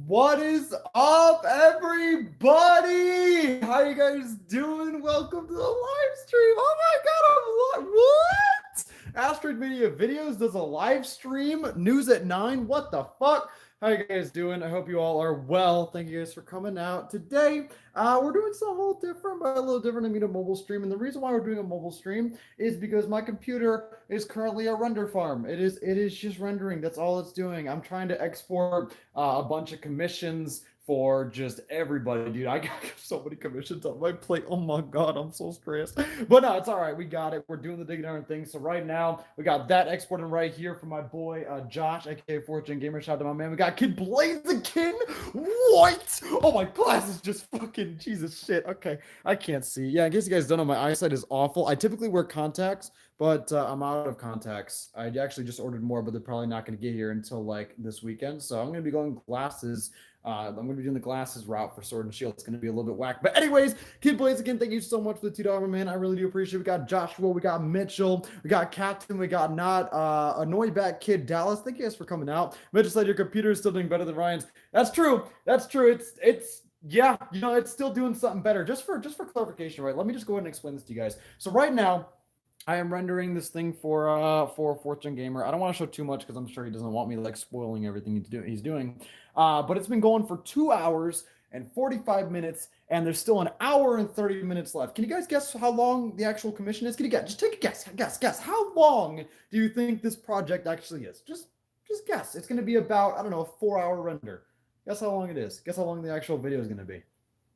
What is up, everybody? How you guys doing? Welcome to the live stream. Oh my god, what? Asteroid Media Videos does a live stream, news at 9. What the fuck? How you guys doing? I hope you all are well. Thank you guys for coming out today. We're doing something a little different, but a little different. I mean, a mobile stream, and the reason why we're doing a mobile stream is because my computer is currently a render farm. It is just rendering. That's all it's doing. I'm trying to export a bunch of commissions for just everybody, dude. I got so many commissions on my plate. Oh my god, I'm so stressed. But no, it's all right. We got it. We're doing the dig darn thing. So right now, we got that exporting right here from my boy Josh, aka Fortune Gamer. Shout out to my man. We got Kid Blaziken. What? Oh, my glasses just fucking Jesus shit. Okay, I can't see. Yeah, in case you guys don't know, my eyesight is awful. I typically wear contacts, but I'm out of contacts. I actually just ordered more, but they're probably not going to get here until like this weekend. So I'm going to be going glasses. I'm going to be doing the glasses route for Sword and Shield. It's going to be a little bit whack. But anyways, Kid Blaze again, thank you so much for the $2, man. I really do appreciate it. We got Joshua, we got Mitchell, we got Captain, we got Not, Annoy Back Kid Dallas. Thank you guys for coming out. Mitchell said your computer is still doing better than Ryan's. That's true. That's true. It's yeah, it's still doing something better. Just for clarification, right? Let me just go ahead and explain this to you guys. So right now, I am rendering this thing for Fortune Gamer. I don't want to show too much because I'm sure he doesn't want me like spoiling everything he's doing. But it's been going for 2 hours and 45 minutes, and there's still an hour and 30 minutes left. Can you guys guess how long the actual commission is? Can you guess? Just take a guess. Guess. How long do you think this project actually is? Just guess. It's going to be about, I don't know, a 4-hour render. Guess how long it is. Guess how long the actual video is going to be.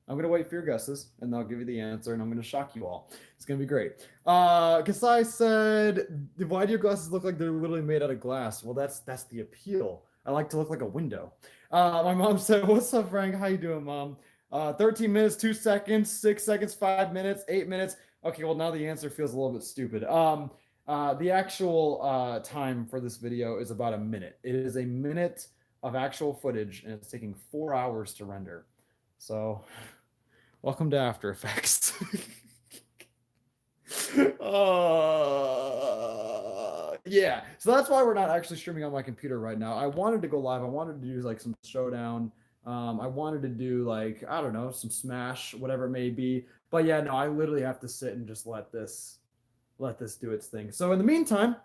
I'm gonna wait for your guesses, and I'll give you the answer, and I'm gonna shock you all. It's gonna be great. Kasai said, "Why do your glasses look like they're literally made out of glass?" Well, that's the appeal. I like to look like a window. My mom said, "What's up, Frank? How you doing, Mom?" 13 minutes, 2 seconds, 6 seconds, 5 minutes, 8 minutes. Okay, well now the answer feels a little bit stupid. The actual time for this video is about a minute. It is a minute of actual footage, and it's taking 4 hours to render. So, welcome to After Effects. Yeah, so that's why we're not actually streaming on my computer right now. I wanted to go live. I wanted to do like some showdown. I wanted to do like, I don't know, some Smash, whatever it may be. But yeah, no, I literally have to sit and just let this do its thing. So in the meantime,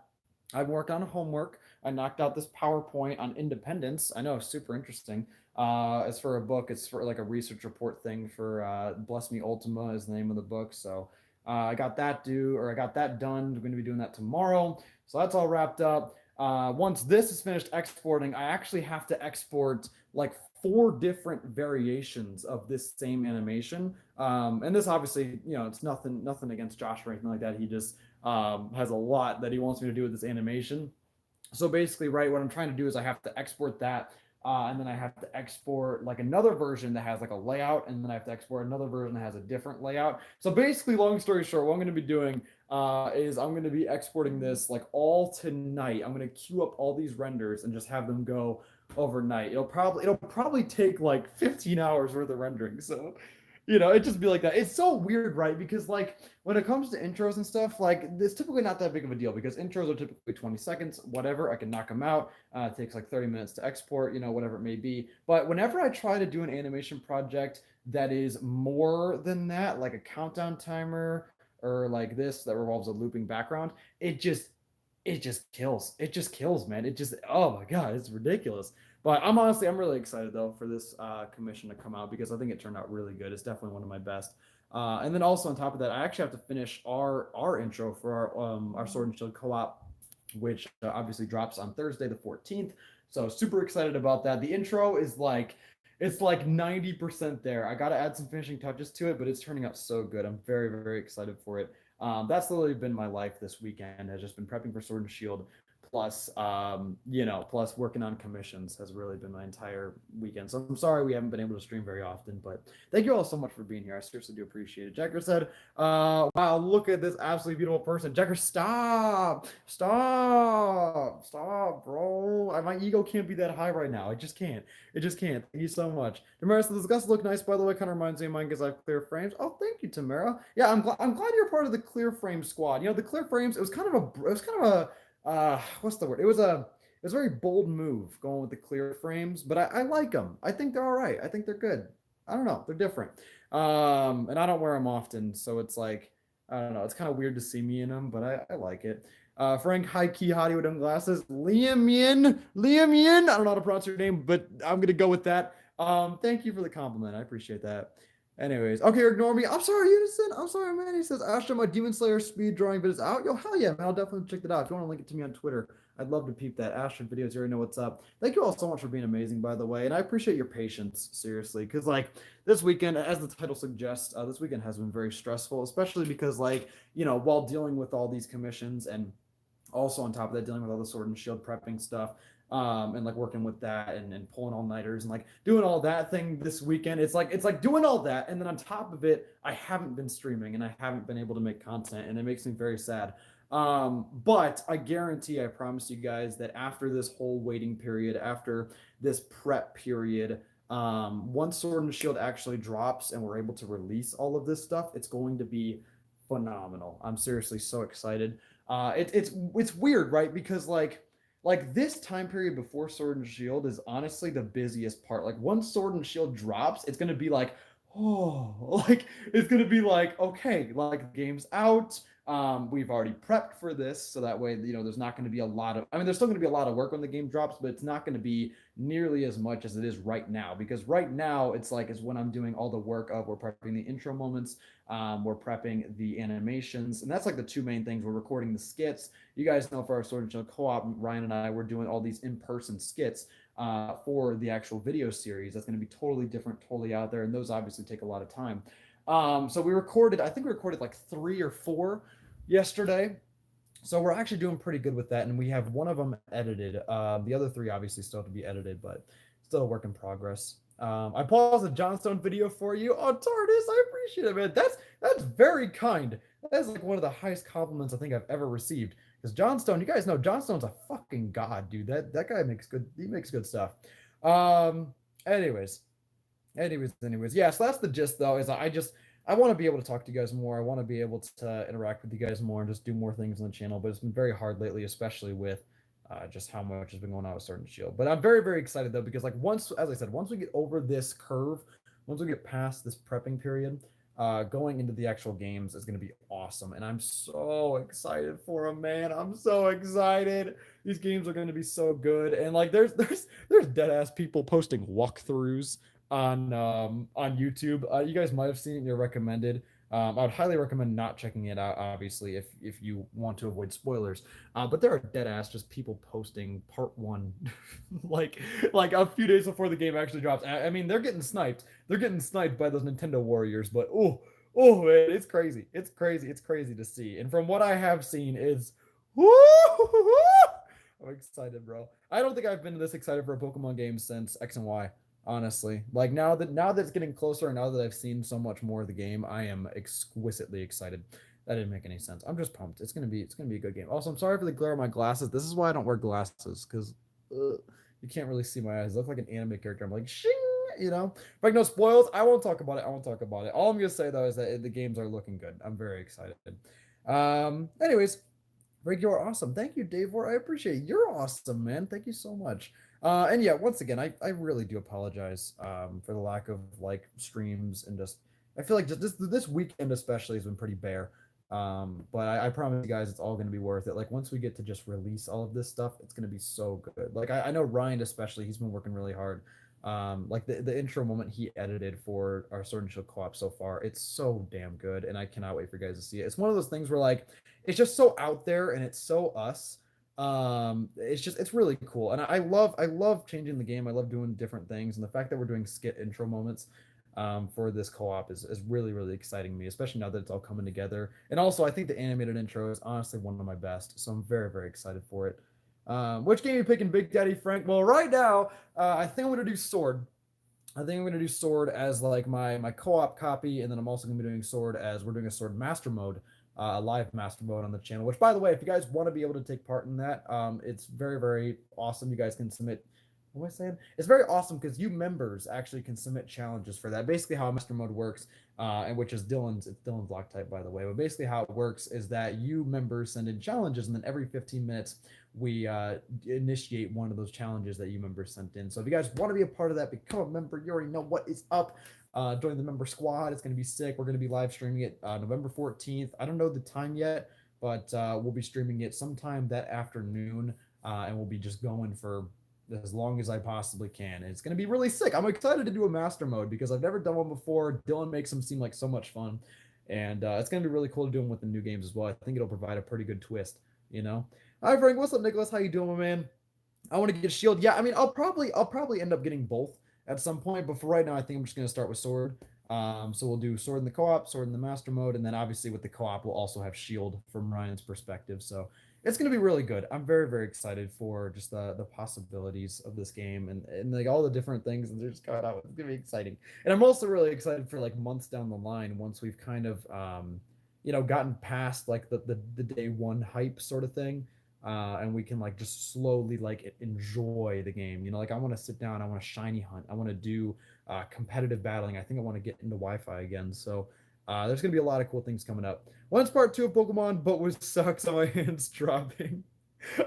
I've worked on homework. I knocked out this PowerPoint on independence. I know, super interesting. It's for a book. It's for like a research report thing for Bless Me Ultima is the name of the book. So I got that done. We're going to be doing that tomorrow. So that's all wrapped up. Once this is finished exporting, I actually have to export like 4 different variations of this same animation. And this obviously, it's nothing against Josh or anything like that. He just has a lot that he wants me to do with this animation. So basically, right, what I'm trying to do is I have to export that, and then I have to export like another version that has like a layout, and then I have to export another version that has a different layout. So basically, long story short, what I'm going to be doing is I'm going to be exporting this like all tonight. I'm going to queue up all these renders and just have them go overnight. It'll probably take like 15 hours worth of rendering. So it'd just be like that. It's so weird, right? Because like when it comes to intros and stuff, like it's typically not that big of a deal because intros are typically 20 seconds, whatever. I can knock them out. It takes like 30 minutes to export, whatever it may be. But whenever I try to do an animation project that is more than that, like a countdown timer or like this that revolves a looping background, it just kills. It just kills, man. Oh my god, it's ridiculous. But I'm really excited though for this commission to come out because I think it turned out really good. It's definitely one of my best. And then also on top of that, I actually have to finish our intro for our Sword and Shield co-op, which obviously drops on Thursday the 14th. So super excited about that. The intro is like it's like 90% there. I got to add some finishing touches to it, but it's turning out so good. I'm very, very excited for it. That's literally been my life this weekend. Has just been prepping for Sword and Shield, plus plus working on commissions has really been my entire weekend. So I'm sorry we haven't been able to stream very often, but thank you all so much for being here. I seriously do appreciate it. Jacker said, wow, look at this absolutely beautiful person. Jacker, stop, bro. My ego can't be that high right now. It just can't. Thank you so much. Tamara says, "Those glasses look nice, by the way. Kind of reminds me of mine because I have clear frames." Oh, thank you, Tamara. Yeah, I'm glad you're part of the clear frame squad. The clear frames. It was kind of a what's the word? it's a very bold move going with the clear frames, but I like them. I think they're all right. I think they're good. I don't know. They're different. And I don't wear them often, so it's like I don't know. It's kind of weird to see me in them, but I like it. Frank High Key Hottie with them glasses. Liam Yin. I don't know how to pronounce your name, but I'm gonna go with that. Thank you for the compliment. I appreciate that. Anyways, okay, ignore me. I'm sorry, Unison. I'm sorry, man. He says, Ashton, my Demon Slayer speed drawing videos out. Yo, hell yeah, man. I'll definitely check that out. If you want to link it to me on Twitter, I'd love to peep that. Ashton videos, you already know what's up. Thank you all so much for being amazing, by the way. And I appreciate your patience, seriously. Because, like, this weekend, as the title suggests, this weekend has been very stressful, especially because, like, you know, while dealing with all these commissions and also on top of that dealing with all the sword and shield prepping stuff, and like working with that and pulling all nighters and like doing all that thing this weekend. It's like doing all that, and then on top of it, I haven't been streaming and I haven't been able to make content, and it makes me very sad. But I guarantee, I promise you guys that after this whole waiting period, after this prep period, once Sword and Shield actually drops and we're able to release all of this stuff, it's going to be phenomenal. I'm seriously so excited. It's weird, right? Because like this time period before Sword and Shield is honestly the busiest part. Like once Sword and Shield drops, it's gonna be like, oh, like it's gonna be like, okay, like the game's out. We've already prepped for this, so that way, you know, there's not going to be a lot of. I mean, there's still going to be a lot of work when the game drops, but it's not going to be nearly as much as it is right now. Because right now, it's like is when I'm doing all the work of we're prepping the intro moments, we're prepping the animations, and that's like the two main things. We're recording the skits. You guys know for our Sword and Shield co-op, Ryan and I were doing all these in-person skits for the actual video series. That's going to be totally different, totally out there, and those obviously take a lot of time. So we recorded, I think we recorded like 3 or 4 yesterday. So we're actually doing pretty good with that, and we have one of them edited. The other 3 obviously still have to be edited, but still a work in progress. I paused the Johnstone video for you. Oh, Tardis, I appreciate it, man. That's very kind. That is like one of the highest compliments I think I've ever received. Because Johnstone, you guys know Johnstone's a fucking god, dude. That guy makes good. He makes good stuff. Um. Anyways, anyways, yeah. So that's the gist, though. Is I want to be able to talk to you guys more. I want to be able to interact with you guys more and just do more things on the channel. But it's been very hard lately, especially with just how much has been going on with Sword and Shield. But I'm very, very excited though, because like once, as I said, once we get over this curve, once we get past this prepping period, going into the actual games is going to be awesome. And I'm so excited for them, man. I'm so excited. These games are going to be so good. And like there's dead ass people posting walkthroughs on YouTube. You guys might have seen it in your recommended. I would highly recommend not checking it out, obviously, if you want to avoid spoilers. But there are dead ass just people posting part 1, like a few days before the game actually drops. I mean, they're getting sniped. They're getting sniped by those Nintendo warriors. But oh man, it's crazy. It's crazy. It's crazy to see. And from what I have seen, is woo, I'm excited, bro. I don't think I've been this excited for a Pokemon game since X and Y. Honestly, like now that it's getting closer, and now that I've seen so much more of the game, I am exquisitely excited. That didn't make any sense. I'm just pumped. It's gonna be a good game. Also, I'm sorry for the glare of my glasses. This is why I don't wear glasses, because you can't really see my eyes. I look like an anime character. I'm like shing, you know. Like no spoils. I won't talk about it. I won't talk about it. All I'm gonna say though is that the games are looking good. I'm very excited. Anyways, Rick, you're awesome. Thank you, Dave. I appreciate it. You're awesome, man. Thank you so much. And yeah, once again, I really do apologize for the lack of like streams and just I feel like just this weekend especially has been pretty bare. But I promise you guys it's all gonna be worth it. Like once we get to just release all of this stuff, it's gonna be so good. Like I know Ryan especially, he's been working really hard. Like the intro moment he edited for our Sword and Shield co-op so far, it's so damn good, and I cannot wait for you guys to see it. It's one of those things where like it's just so out there and it's so us. It's really cool, and I love changing the game. I love doing different things, and the fact that we're doing skit intro moments for this co-op is really really exciting me, especially now that it's all coming together. And also I think the animated intro is honestly one of my best, so I'm very very excited for it. Which game are you picking, Big Daddy Frank? Well, right now I think I'm gonna do Sword. I think I'm gonna do Sword as like my co-op copy, and then I'm also gonna be doing Sword as we're doing a Sword Master Mode, a live Master Mode on the channel. Which, by the way, if you guys want to be able to take part in that, it's very very awesome. You guys can submit what am I saying? It's very awesome because you members actually can submit challenges for that. Basically, how master mode works, and which is Dylan's block type, by the way. But basically, how it works is that you members send in challenges, and then every 15 minutes we initiate one of those challenges that you members sent in. So if you guys want to be a part of that, become a member. You already know what is up. Join the member squad. It's going to be sick. We're going to be live streaming it November 14th. I don't know the time yet, but we'll be streaming it sometime that afternoon, and we'll be just going for as long as I possibly can. And it's going to be really sick. I'm excited to do a master mode because I've never done one before. Dylan makes them seem like so much fun. And it's going to be really cool to do them with the new games as well. I think it'll provide a pretty good twist, you know? Hi, Frank. What's up, Nicholas? How you doing, my man? I want to get shield. Yeah, I mean, I'll probably end up getting both at some point, but for right now, I think I'm just gonna start with sword. So we'll do sword in the co-op, sword in the master mode, and then obviously with the co-op, we'll also have shield from Ryan's perspective. So it's gonna be really good. I'm very, very excited for just the possibilities of this game and like all the different things and they're just coming out. It's gonna be exciting. And I'm also really excited for like months down the line once we've kind of gotten past like the day one hype sort of thing, and we can like just slowly like enjoy the game. Like I want to sit down, I want to shiny hunt, I want to do competitive battling. I think I want to get into Wi-Fi again. So there's gonna be a lot of cool things coming up. Once part two of Pokemon, but was sucks on my hands dropping.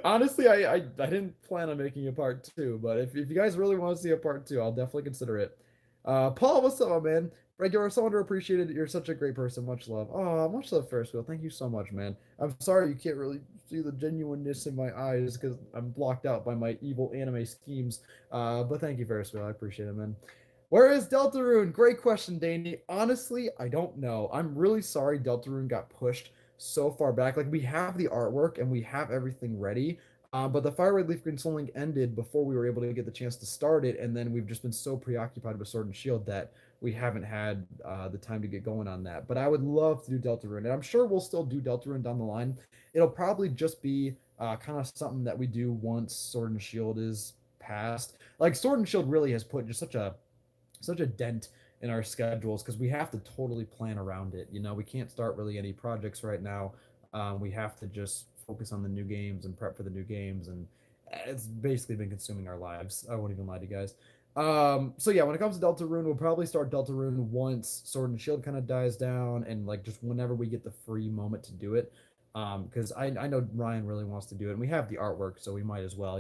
Honestly, I didn't plan on making a part two, but if you guys really want to see a part two, I'll definitely consider it. Paul, what's up, my man? Greg, you're so underappreciated. You're such a great person. Much love. Oh, much love, Ferris wheel. Thank you so much, man. I'm sorry you can't really see the genuineness in my eyes because I'm blocked out by my evil anime schemes. But thank you, Ferris wheel. I appreciate it, man. Where is Deltarune? Great question, Danny. Honestly, I don't know. I'm really sorry Deltarune got pushed so far back. Like we have the artwork and we have everything ready. But the Fire Red Leaf Green Soul Link ended before we were able to get the chance to start it, and then we've just been so preoccupied with Sword and Shield that we haven't had the time to get going on that. But I would love to do Deltarune, and I'm sure we'll still do Deltarune down the line. It'll probably just be kind of something that we do once Sword and Shield is past. Like Sword and Shield really has put just such a dent in our schedules because we have to totally plan around it. We can't start really any projects right now. We have to just focus on the new games and prep for the new games, and it's basically been consuming our lives. I won't even lie to you guys. So yeah, when it comes to Deltarune, we'll probably start Deltarune once Sword and Shield kind of dies down, and like just whenever we get the free moment to do it. Because I know Ryan really wants to do it, and we have the artwork, so we might as well.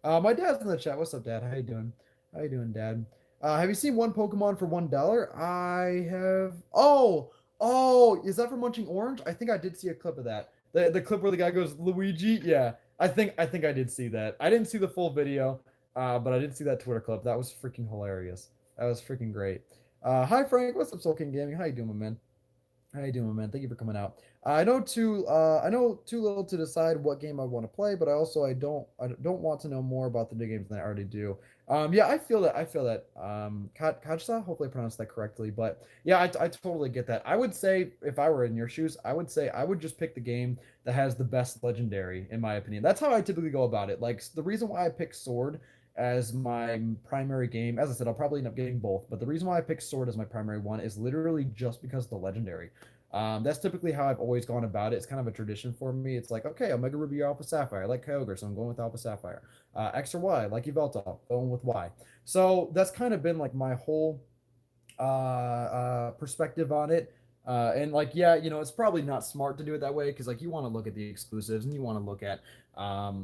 My dad's in the chat. What's up, Dad? How you doing? How you doing, Dad? Have you seen one Pokemon for $1? I have. Oh, is that from Munching Orange? I think I did see a clip of that. The clip where the guy goes Luigi. Yeah, I think I did see that. I didn't see the full video, but I did see that Twitter clip. That was freaking hilarious. That was freaking great. Hi Frank, what's up, Soul King Gaming? How you doing, my man? How you doing, man? Thank you for coming out. I know too little to decide what game I want to play, but I don't want to know more about the new games than I already do. Yeah, I feel that. I feel that. Kajsa, hopefully I pronounced that correctly, but yeah, I totally get that. I would say if I were in your shoes, I would say I would just pick the game that has the best legendary, in my opinion. That's how I typically go about it. Like the reason why I pick Sword as my primary game, as I said, I'll probably end up getting both, but the reason why I pick Sword as my primary one is literally just because of the legendary. That's typically how I've always gone about it. It's kind of a tradition for me. It's like, okay, Omega Ruby or Alpha Sapphire. I like Kyogre, so I'm going with Alpha Sapphire. X or Y, like Yveltal, going with Y. So that's kind of been like my whole perspective on it. And like, yeah, it's probably not smart to do it that way because like you want to look at the exclusives and you want to look at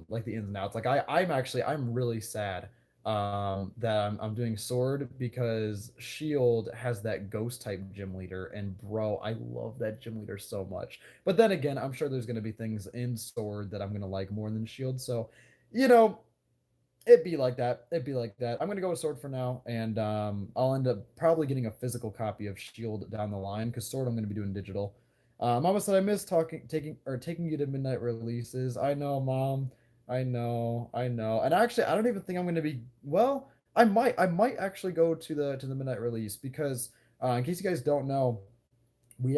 like the ins and outs. Like I'm really sad that I'm doing Sword because Shield has that ghost type gym leader, and bro, I love that gym leader so much. But then again, I'm sure there's gonna be things in Sword that I'm gonna like more than Shield. So, you know, it'd be like that. It'd be like that. I'm gonna go with Sword for now, and I'll end up probably getting a physical copy of Shield down the line because Sword I'm gonna be doing digital. Mama said I miss taking you to midnight releases. I know, Mom. I know. And actually, I don't even think I'm gonna be. Well, I might actually go to the midnight release because in case you guys don't know, we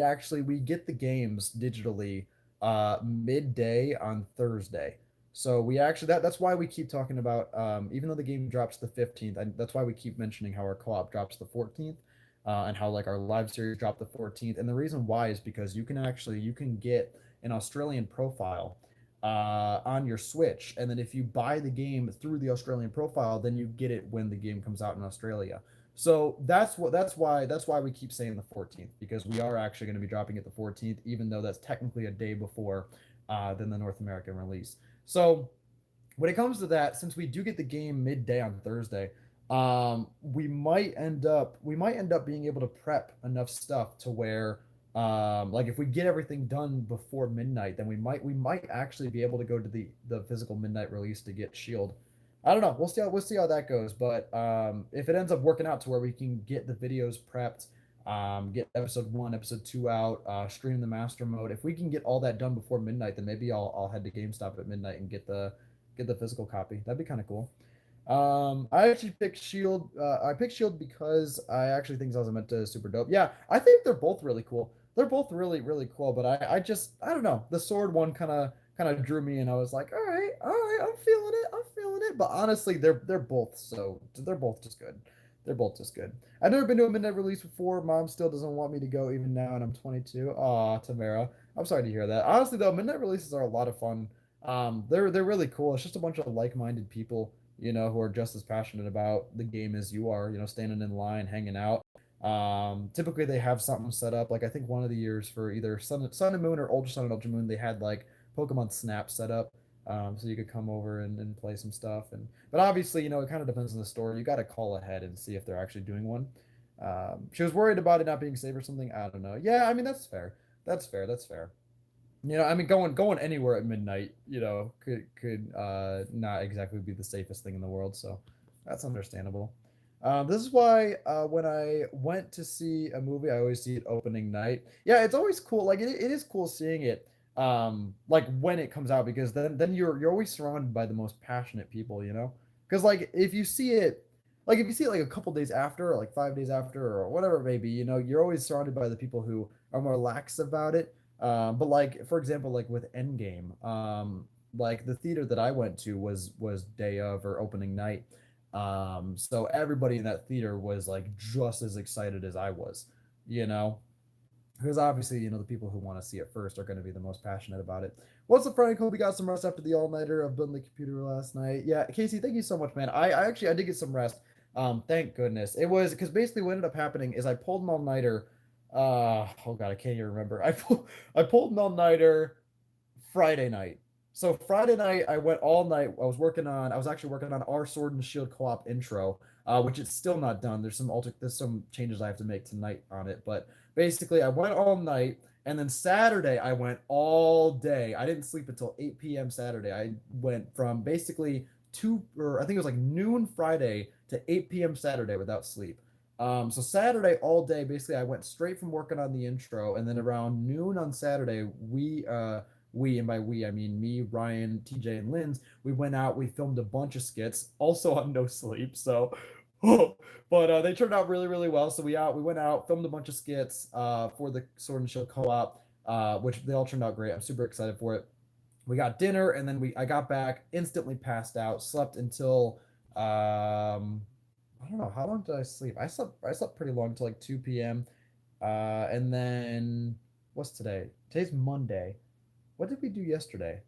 get the games digitally midday on Thursday. So we actually that's why we keep talking about even though the game drops the 15th, and that's why we keep mentioning how our co-op drops the 14th, and how like our live series dropped the 14th. And the reason why is because you can get an Australian profile on your Switch, and then if you buy the game through the Australian profile, then you get it when the game comes out in Australia. So that's why we keep saying the 14th, because we are actually going to be dropping it the 14th, even though that's technically a day before than the North American release. So when it comes to that, since we do get the game midday on Thursday, we might end up being able to prep enough stuff to where like if we get everything done before midnight, then we might actually be able to go to the physical midnight release to get Shield. I don't know. We'll see how that goes. But if it ends up working out to where we can get the videos prepped, get episode one, episode two out, stream the master mode. If we can get all that done before midnight, then maybe I'll head to GameStop at midnight and get the physical copy. That'd be kind of cool. I actually picked Shield. I picked Shield because I actually think Zasamenta is super dope. Yeah, I think they're both really cool. They're both really, really cool. But I don't know. The sword one kind of drew me, and I was like, all right, I'm feeling it. I'm feeling it. But honestly, they're both just good. They're both just good. I've never been to a midnight release before. Mom still doesn't want me to go even now, and I'm 22. Aw, Tamara. I'm sorry to hear that. Honestly, though, midnight releases are a lot of fun. They're really cool. It's just a bunch of like-minded people, who are just as passionate about the game as you are, standing in line, hanging out. Typically they have something set up. Like I think one of the years for either Sun and Moon or Ultra Sun and Ultra Moon, they had like Pokemon Snap set up. So you could come over and play some stuff. But obviously, it kind of depends on the store. You got to call ahead and see if they're actually doing one. She was worried about it not being safe or something. I don't know. Yeah, I mean that's fair. That's fair. That's fair. I mean, going anywhere at midnight, could not exactly be the safest thing in the world. So that's understandable. This is why when I went to see a movie, I always see it opening night. Yeah, it's always cool. Like it is cool seeing it, like when it comes out, because then you're always surrounded by the most passionate people. Because like if you see it like a couple days after, or like 5 days after, or whatever it may be, you're always surrounded by the people who are more lax about it. But like for example, like with Endgame, like the theater that I went to was day of or opening night. So everybody in that theater was like just as excited as I was, you know, because obviously, the people who want to see it first are going to be the most passionate about it. What's up, Frank? Hope you got some rest after the all-nighter of building the computer last night. Yeah, Casey, thank you so much, man. I actually I did get some rest. Thank goodness. It was because basically what ended up happening is I pulled an all-nighter. Oh god, I can't even remember. I pulled an all-nighter Friday night. So Friday night, I went all night. I was actually working on our Sword and Shield co-op intro, which is still not done. There's some changes I have to make tonight on it. But basically, I went all night, and then Saturday I went all day. I didn't sleep until 8 p.m. Saturday. I went from basically or I think it was like noon Friday to 8 p.m. Saturday without sleep. So Saturday all day, basically, I went straight from working on the intro, and then around noon on Saturday, and by we I mean me, Ryan, TJ, and Linz, we went out, we filmed a bunch of skits, also on no sleep. So, but they turned out really, really well. So we went out, filmed a bunch of skits for the Sword and Shield co-op, which they all turned out great. I'm super excited for it. We got dinner, and then I got back, instantly passed out, slept until I don't know, how long did I sleep? I slept pretty long, till like 2 p.m. And then what's today? Today's Monday. What did we do yesterday?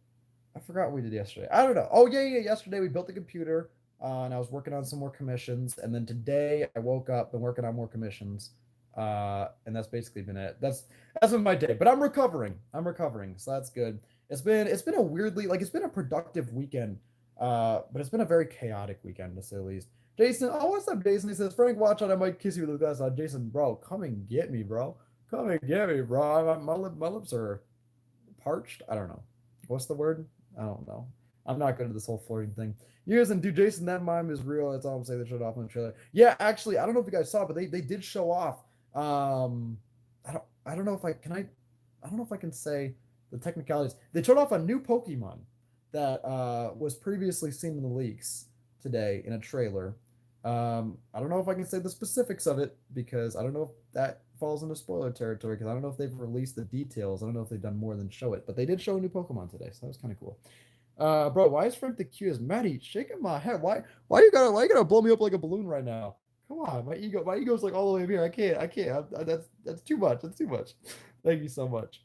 I forgot what we did yesterday. I don't know. Oh yeah, yeah. Yesterday we built the computer, and I was working on some more commissions. And then today I woke up, been working on more commissions, and that's basically been it. That's been my day. But I'm recovering. I'm recovering, so that's good. It's been a weirdly, like, it's been a productive weekend, but it's been a very chaotic weekend, to say the least. Jason, oh, what's up, Jason? He says, Frank, watch out, I might kiss you with the glass on. Jason, bro, come and get me, bro. Come and get me, bro. My lips are parched. I don't know. What's the word? I don't know. I'm not good at this whole flirting thing. Years and dude, Jason, that mime is real. That's all I'm saying. They showed off on the trailer. Yeah, actually, I don't know if you guys saw, but they did show off. I don't know if I can I don't know if I can say the technicalities. They showed off a new Pokemon that was previously seen in the leaks today in a trailer. I don't know if I can say the specifics of it, because I don't know if that falls into spoiler territory, because I don't know if they've released the details. I don't know if they've done more than show it, but they did show a new Pokemon today, so that was kind of cool. Bro, why is Frank the cutest? Maddie, shaking my head. Why you gotta blow me up like a balloon right now? Come on, my ego's like all the way up here. I can't. That's too much. That's too much. Thank you so much.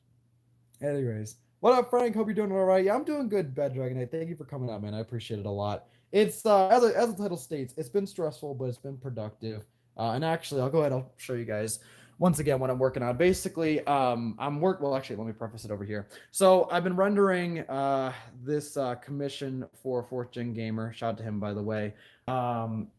Anyways, What up, Frank? Hope you're doing all right. Yeah, I'm doing good, Bad Dragon Knight. Thank you for coming out, man. I appreciate it a lot. It's as the title states, it's been stressful, but it's been productive. And actually, I'll go ahead. I'll show you guys once again what I'm working on. Basically, I'm work. Well, actually, let me preface it over here. So I've been rendering this commission for Fourth Gen Gamer. Shout out to him, by the way.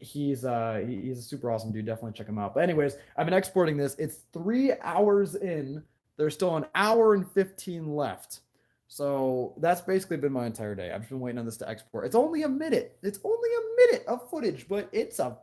He's a super awesome dude. Definitely check him out. But anyways, I've been exporting this. It's 3 hours in. There's still an hour and 15 left. So that's basically been my entire day. I've just been waiting on this to export. It's only a minute. It's only a minute of footage, but it's a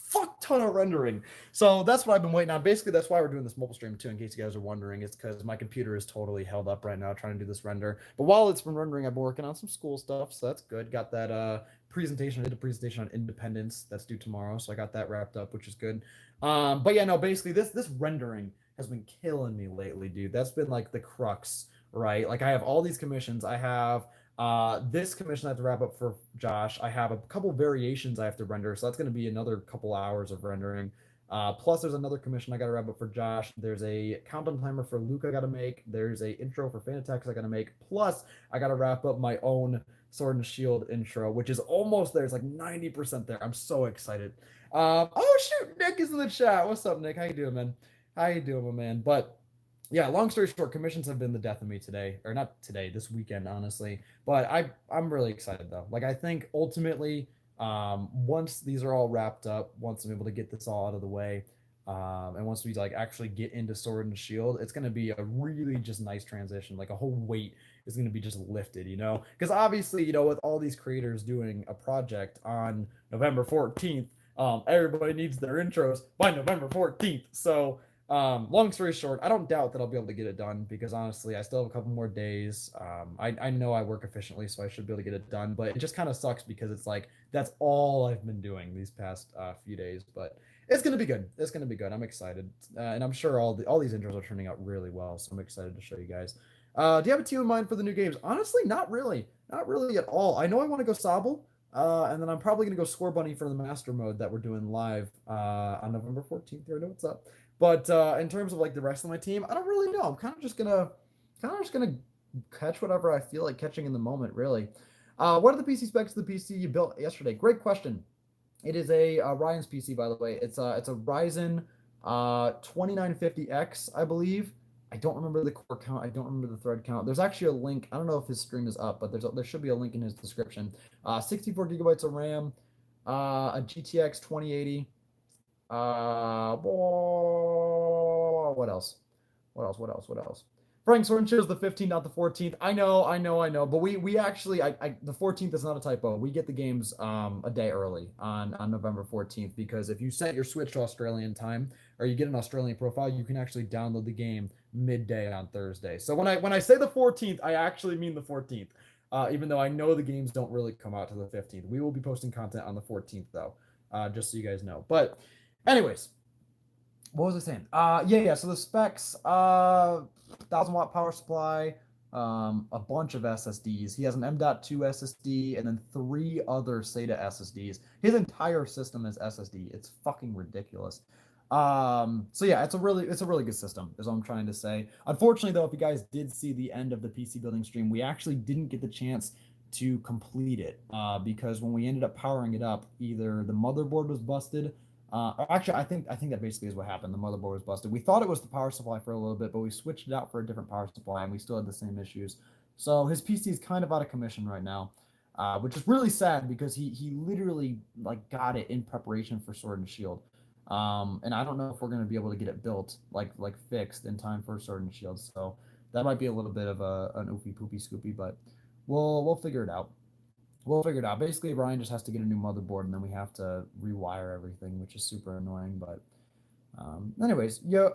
fuck ton of rendering. So that's what I've been waiting on. Basically, that's why we're doing this mobile stream too, in case you guys are wondering. It's because my computer is totally held up right now trying to do this render. But while it's been rendering, I've been working on some school stuff, so that's good. Got that presentation. I did a presentation on independence that's due tomorrow, so I got that wrapped up, which is good. But yeah, no, basically this rendering has been killing me lately, dude. That's been like the crux, right? Like I have all these commissions. I have this commission I have to wrap up for Josh. I have a couple variations I have to render, so that's going to be another couple hours of rendering. Plus, there's another commission I got to wrap up for Josh. There's a countdown timer for Luke I got to make. There's a intro for Fanatec's I got to make. Plus, I got to wrap up my own Sword and Shield intro, which is almost there. It's like 90% there. I'm so excited. Oh shoot, Nick is in the chat. What's up, Nick? How you doing, man? How you doing, my man? But yeah, long story short, commissions have been the death of me today, or not today, this weekend, honestly. But I'm really excited though. Like I think ultimately, once these are all wrapped up, once I'm able to get this all out of the way, and once we like actually get into Sword and Shield, it's gonna be a really just nice transition. Like a whole weight is gonna be just lifted, you know? Because obviously, you know, with all these creators doing a project on November 14th, everybody needs their intros by November 14th. So long story short, I don't doubt that I'll be able to get it done because honestly, I still have a couple more days. I know I work efficiently, so I should be able to get it done. But it just kind of sucks because it's like that's all I've been doing these past few days. But it's gonna be good. It's gonna be good. I'm excited, and I'm sure all these intros are turning out really well. So I'm excited to show you guys. Do you have a team in mind for the new games? Honestly, not really. Not really at all. I know I want to go Sobble. And then I'm probably gonna go Score Bunny for the master mode that we're doing live on November 14th. You know what's up. But in terms of like the rest of my team, I don't really know. I'm kind of just gonna catch whatever I feel like catching in the moment, really. What are the PC specs of the PC you built yesterday? Great question. It is a Ryan's PC, by the way. It's a Ryzen 2950X, I believe. I don't remember the core count. I don't remember the thread count. There's actually a link. I don't know if his stream is up, but there should be a link in his description. 64 gigabytes of RAM, a GTX 2080. What else? What else? Frank Soren chose the 15th, not the 14th. I know. But we actually, the 14th is not a typo. We get the games a day early on November 14th because if you set your Switch to Australian time or you get an Australian profile, you can actually download the game midday on Thursday. So when I say the 14th, I actually mean the 14th. Even though I know the games don't really come out to the 15th. We will be posting content on the 14th though, just so you guys know. But anyways, what was I saying? Yeah. So the specs, 1,000 watt power supply, a bunch of SSDs. He has an M.2 SSD and then 3 other SATA SSDs. His entire system is SSD. It's fucking ridiculous. So yeah, it's a really good system, is what I'm trying to say. Unfortunately, though, if you guys did see the end of the PC building stream, we actually didn't get the chance to complete it because when we ended up powering it up, either the motherboard was busted. Actually, I think that basically is what happened. The motherboard was busted. We thought it was the power supply for a little bit, but we switched it out for a different power supply, and we still had the same issues. So his PC is kind of out of commission right now, which is really sad because he literally like got it in preparation for Sword and Shield. And I don't know if we're gonna be able to get it built like fixed in time for Sword and Shield. So that might be a little bit of an oofy poopy scoopy, but we'll figure it out. We'll figure it out. Basically, Ryan just has to get a new motherboard, and then we have to rewire everything, which is super annoying. But, anyways, you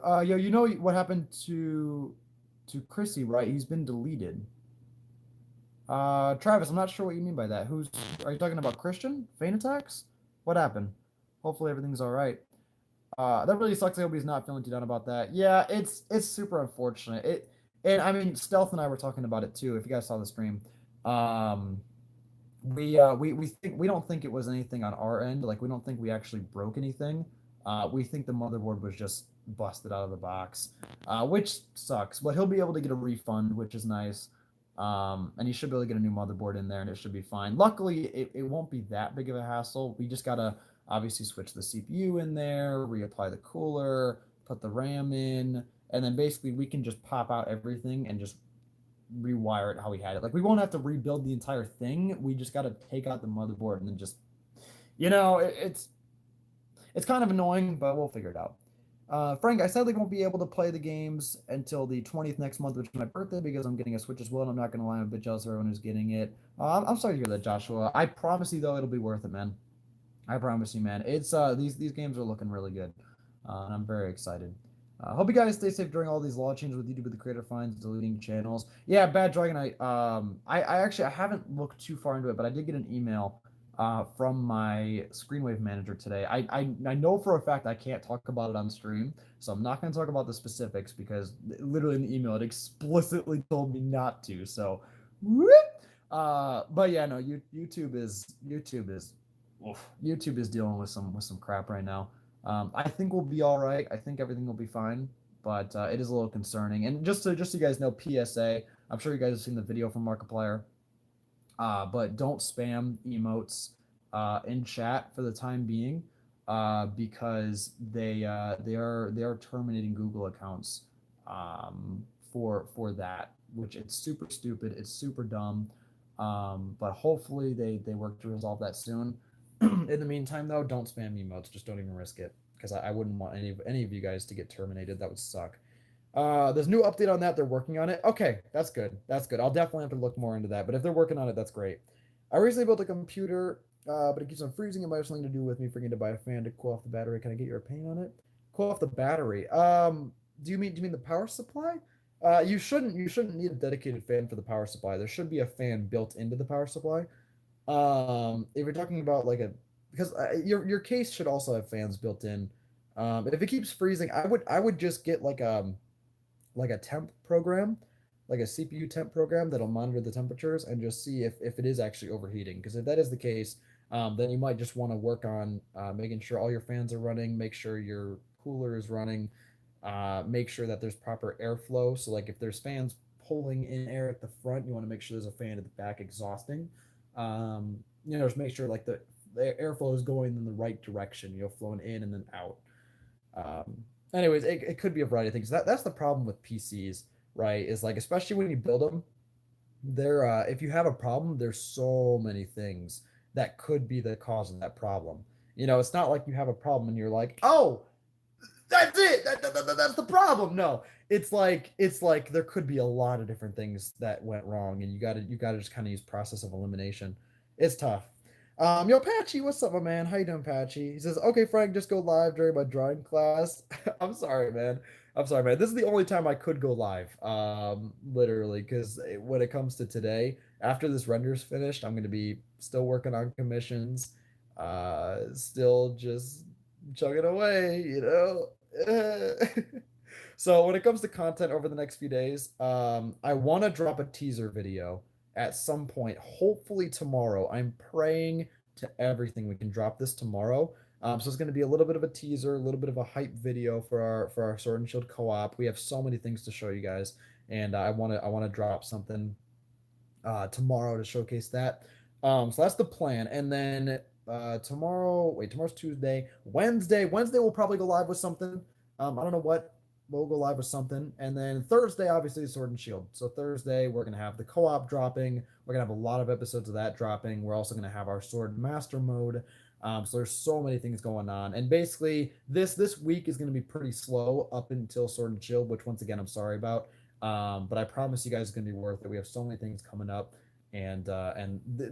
know what happened to Chrissy, right? He's been deleted. Travis, I'm not sure what you mean by that. Are you talking about Christian? Feign attacks? What happened? Hopefully everything's all right. That really sucks. I hope he's not feeling too down about that. Yeah, it's super unfortunate. And I mean, Stealth and I were talking about it too. If you guys saw the stream, we don't think it was anything on our end. Like we don't think we actually broke anything. We think the motherboard was just busted out of the box, which sucks. But he'll be able to get a refund, which is nice. And he should be able to get a new motherboard in there, and it should be fine. Luckily, it won't be that big of a hassle. We just gotta obviously switch the CPU in there, reapply the cooler, put the RAM in, and then basically we can just pop out everything and just rewire it how we had it. Like we won't have to rebuild the entire thing. We just got to take out the motherboard and then just, it's kind of annoying, but we'll figure it out. Frank, I sadly won't be able to play the games until the 20th next month, which is my birthday, because I'm getting a Switch as well, and I'm not going to lie, I'm a bit jealous of everyone who's getting it. I'm sorry to hear that, Joshua. I promise you, though, it'll be worth it, man. I promise you, man. It's these games are looking really good, and I'm very excited. Hope you guys stay safe during all these law changes with YouTube with the creator fines, deleting channels. Yeah, Bad Dragon. I actually I haven't looked too far into it, but I did get an email from my Screenwave manager today. I know for a fact I can't talk about it on stream, so I'm not going to talk about the specifics because literally in the email it explicitly told me not to. So, whoop. But yeah, no, YouTube is dealing with some crap right now. I think we'll be all right. I think everything will be fine, but it is a little concerning. And just so you guys know, PSA. I'm sure you guys have seen the video from Markiplier. But don't spam emotes in chat for the time being, because they are terminating Google accounts for that, which it's super stupid. It's super dumb. But hopefully they work to resolve that soon. In the meantime, though, don't spam emotes. Just don't even risk it, because I wouldn't want any of you guys to get terminated. That would suck. There's a new update on that. They're working on it. Okay, that's good. That's good. I'll definitely have to look more into that. But if they're working on it, that's great. I recently built a computer, but it keeps on freezing. It might have something to do with me forgetting to buy a fan to cool off the battery. Can I get your opinion on it? Cool off the battery. Do you mean the power supply? You shouldn't need a dedicated fan for the power supply. There should be a fan built into the power supply. If you're talking about like a because your case should also have fans built in. If it keeps freezing, I would just get like a temp program, like a CPU temp program that'll monitor the temperatures and just see if it is actually overheating. Because if that is the case, then you might just want to work on making sure all your fans are running, make sure your cooler is running, make sure that there's proper airflow. So like if there's fans pulling in air at the front, you want to make sure there's a fan at the back exhausting. Just make sure like the airflow is going in the right direction, flowing in and then out. Anyways, it could be a variety of things. That's the problem with PCs, right? Is like especially when you build them, if you have a problem, there's so many things that could be the cause of that problem. It's not like you have a problem and you're like, oh, that's it. That's the problem. No, it's like there could be a lot of different things that went wrong, and you gotta just kind of use process of elimination. It's tough. Yo, Patchy, what's up, my man? How you doing, Patchy? He says, okay, Frank, just go live during my drawing class. I'm sorry, man. I'm sorry, man. This is the only time I could go live, literally, because when it comes to today, after this render's finished, I'm gonna be still working on commissions, still just chugging away. So when it comes to content over the next few days, I want to drop a teaser video at some point, hopefully tomorrow. I'm praying to everything we can drop this tomorrow. So it's going to be a little bit of a teaser, a little bit of a hype video for our Sword and Shield co-op. We have so many things to show you guys, and I want to drop something tomorrow to showcase that. So that's the plan. And then tomorrow's Tuesday. Wednesday we'll probably go live with something. I don't know what. We'll go live with something. And then Thursday, obviously, Sword and Shield. So Thursday, we're going to have the co-op dropping. We're going to have a lot of episodes of that dropping. We're also going to have our Sword Master mode. So there's so many things going on. And basically, this week is going to be pretty slow up until Sword and Shield, which, once again, I'm sorry about. But I promise you guys it's going to be worth it. We have so many things coming up. And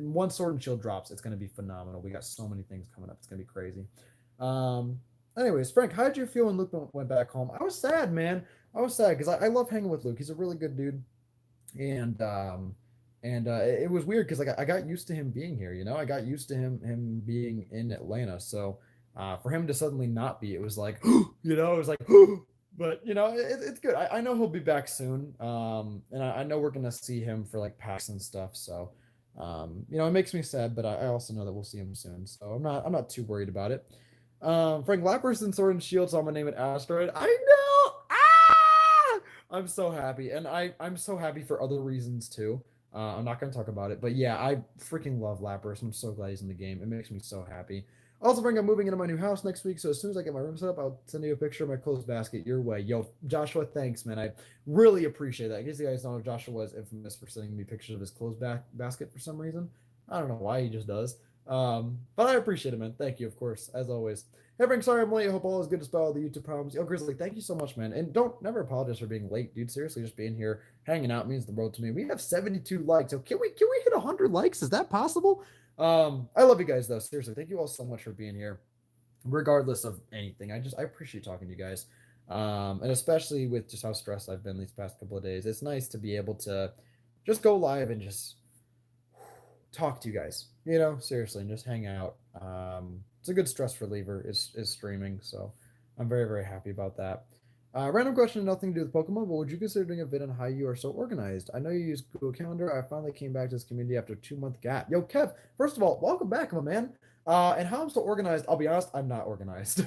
once Sword and Shield drops, it's going to be phenomenal. We got so many things coming up. It's going to be crazy. Anyways, Frank, how did you feel when Luke went back home? I was sad, man. I was sad because I love hanging with Luke. He's a really good dude, and it was weird because like I got used to him being here. I got used to him being in Atlanta. So for him to suddenly not be, it was like it was like but it's good. I know he'll be back soon. And I know we're gonna see him for like packs and stuff. So it makes me sad, but I also know that we'll see him soon. So I'm not too worried about it. Frank Lapperson Sword and Shield, so I'm gonna name it Asteroid. I know. Ah! I'm so happy, and I'm so happy for other reasons too. I'm not gonna talk about it, but yeah, I freaking love Lapras. I'm so glad he's in the game. It makes me so happy. Also, Frank, I'm moving into my new house next week, so as soon as I get my room set up, I'll send you a picture of my clothes basket your way. Yo, Joshua, thanks, man. I really appreciate that. I guess you guys know Joshua was infamous for sending me pictures of his clothes basket for some reason. I don't know why he just does. But I appreciate it, man. Thank you, of course, as always. Hey, Frank, sorry I'm late. I hope all is good despite all the YouTube problems. Yo, Grizzly, thank you so much, man. And don't never apologize for being late, dude. Seriously, just being here, hanging out means the world to me. We have 72 likes. So can we hit 100 likes? Is that possible? I love you guys though. Seriously, thank you all so much for being here regardless of anything. I appreciate talking to you guys. And especially with just how stressed I've been these past couple of days. It's nice to be able to just go live and just talk to you guys. Seriously, and just hang out. It's a good stress reliever is streaming, so I'm very, very happy about that. Random question, nothing to do with Pokemon, but would you consider doing a vid on how you are so organized? I know you use Google Calendar. I finally came back to this community after a 2-month gap. Yo, Kev, first of all, welcome back, my man. And how I'm so organized, I'll be honest, I'm not organized.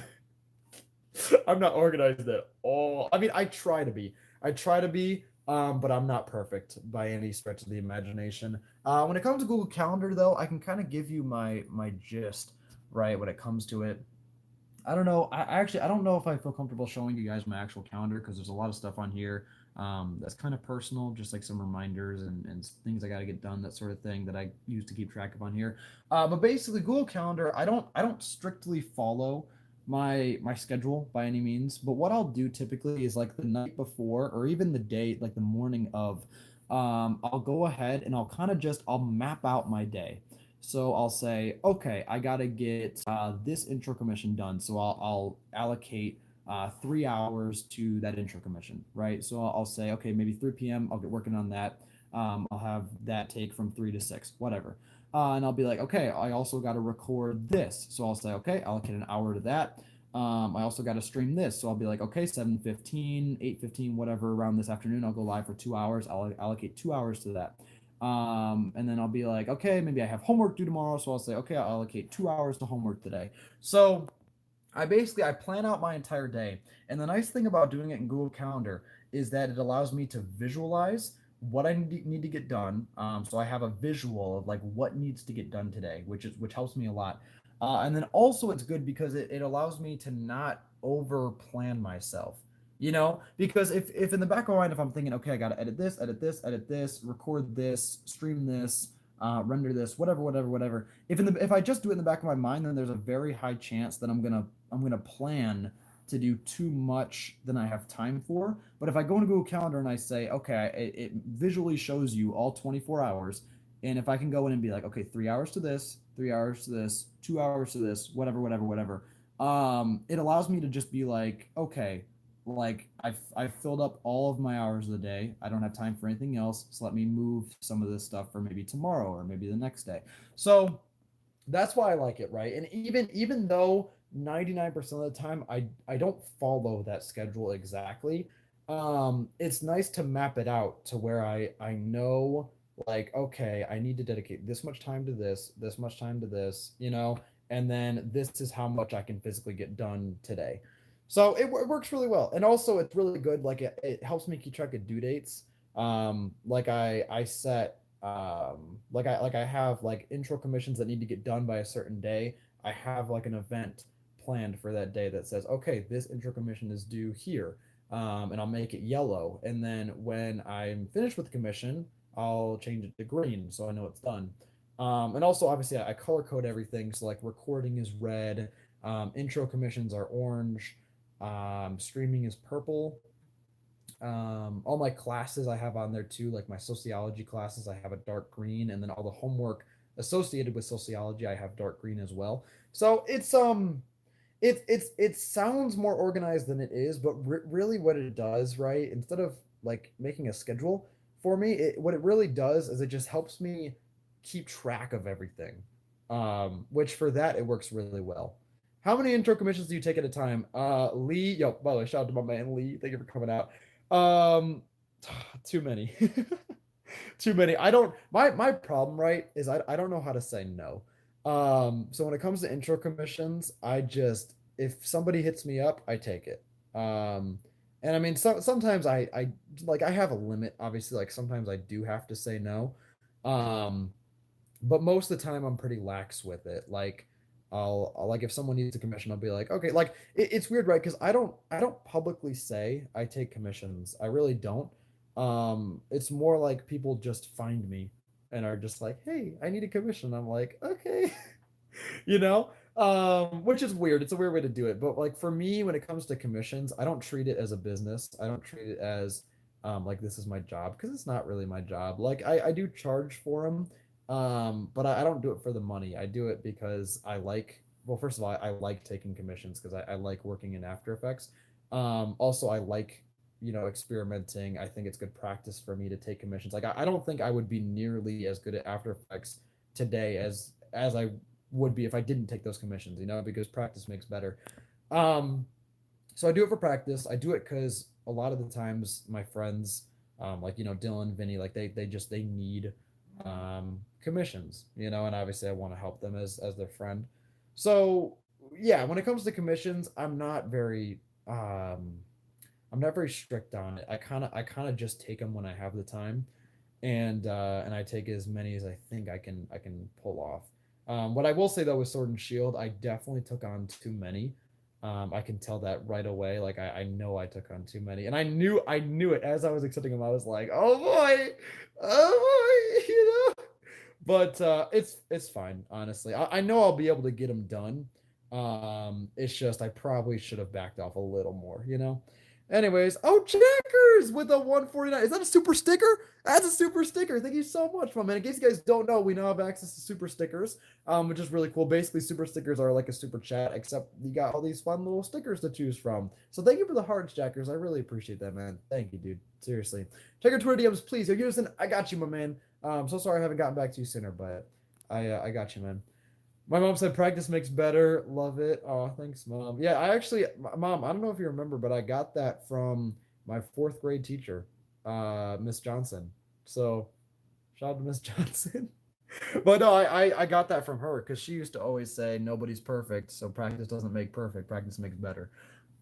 I'm not organized at all. I mean, I try to be. But I'm not perfect by any stretch of the imagination. When it comes to Google Calendar, though, I can kind of give you my gist, right, when it comes to it. I don't know. I don't know if I feel comfortable showing you guys my actual calendar because there's a lot of stuff on here that's kind of personal, just like some reminders and things I got to get done, that sort of thing that I use to keep track of on here. But basically, Google Calendar, I don't strictly follow my schedule by any means. But what I'll do typically is like the night before or even the day, like the morning of, I'll go ahead and I'll map out my day. So I'll say, okay, I gotta get this intro commission done. So I'll allocate 3 hours to that intro commission, right? So I'll say, okay, maybe 3 p.m. I'll get working on that. I'll have that take from 3 to 6, whatever. And I'll be like, okay, I also got to record this. So I'll say, okay, allocate an hour to that. I also got to stream this. So I'll be like, okay, 7:15, 8:15, whatever, around this afternoon, I'll go live for 2 hours. I'll allocate 2 hours to that. And then I'll be like, okay, maybe I have homework due tomorrow. So I'll say, okay, I'll allocate 2 hours to homework today. So I plan out my entire day. And the nice thing about doing it in Google Calendar is that it allows me to visualize what I need to get done. So I have a visual of like what needs to get done today, which helps me a lot. And then also it's good because it allows me to not over plan myself. Because if in the back of my mind, if I'm thinking, okay, I got to edit this, record this, stream this, render this, whatever. If I just do it in the back of my mind, then there's a very high chance that I'm gonna plan to do too much than I have time for. But if I go into Google Calendar and I say, okay, it visually shows you all 24 hours, and if I can go in and be like, okay, 3 hours to this, 3 hours to this, 2 hours to this, whatever, it allows me to just be like, okay, like I've filled up all of my hours of the day. I don't have time for anything else. So let me move some of this stuff for maybe tomorrow or maybe the next day. So that's why I like it, right? And even though 99% of the time I don't follow that schedule exactly, it's nice to map it out to where I know, like, okay, I need to dedicate this much time to this much time to this, and then this is how much I can physically get done today. So it works really well. And also it's really good, like it helps me keep track of due dates. Like I set like I have like intro commissions that need to get done by a certain day. I have like an event planned for that day that says, okay, this intro commission is due here. And I'll make it yellow. And then when I'm finished with the commission, I'll change it to green so I know it's done. And also, obviously, I color code everything. So, like, recording is red, intro commissions are orange, streaming is purple. All my classes I have on there too, like my sociology classes, I have a dark green, and then all the homework associated with sociology, I have dark green as well. So it sounds more organized than it is, but really what it does, right? Instead of like making a schedule for me, what it really does is it just helps me keep track of everything. Which for that it works really well. How many intro commissions do you take at a time? Lee, yo, by the way, shout out to my man Lee. Thank you for coming out. Um, too many. Too many. I don't my problem, right, is I don't know how to say no. So when it comes to intro commissions, if somebody hits me up, I take it. Um, and I mean, sometimes I like I have a limit. Obviously, like sometimes I do have to say no. Um, but most of the time I'm pretty lax with it. Like I'll like if someone needs a commission, I'll be like, okay, like it's weird, right? Because I don't publicly say I take commissions. I really don't. It's more like people just find me and are just like, hey, I need a commission. I'm like, okay. you know which is weird. It's a weird way to do it, but like for me, when it comes to commissions, I don't treat it as a business. I don't treat it as like this is my job, because it's not really my job. Like I do charge for them, but I don't do it for the money. I do it because I like, well, first of all, I like taking commissions because I like working in After Effects. Also, I like, experimenting. I think it's good practice for me to take commissions. Like I don't think I would be nearly as good at After Effects today as I would be if I didn't take those commissions, because practice makes better. Um, so I do it for practice. I do it because a lot of the times my friends, like Dylan, Vinny, like they need commissions, and obviously I want to help them as their friend. So yeah, when it comes to commissions, I'm not very strict on it. I kind of just take them when I have the time, and I take as many as I think I can pull off. What I will say though with Sword and Shield, I definitely took on too many. I can tell that right away. Like I know I took on too many, and I knew it as I was accepting them. I was like, oh boy, oh boy, But it's fine, honestly. I know I'll be able to get them done. It's just I probably should have backed off a little more. Anyways, oh, Jackers with a 149. Is that a super sticker? That's a super sticker. Thank you so much, my man. In case you guys don't know, we now have access to super stickers, which is really cool. Basically, super stickers are like a super chat, except you got all these fun little stickers to choose from. So thank you for the hearts, Jackers. I really appreciate that, man. Thank you, dude. Seriously. Check your Twitter DMs, please. Yo, Unison, I got you, my man. So sorry I haven't gotten back to you sooner, but I got you, man. My mom said practice makes better. Love it. Oh, thanks, mom. Yeah, mom, I don't know if you remember, but I got that from my fourth grade teacher, Miss Johnson. So shout out to Miss Johnson. But no, I got that from her because she used to always say nobody's perfect, so practice doesn't make perfect. Practice makes better.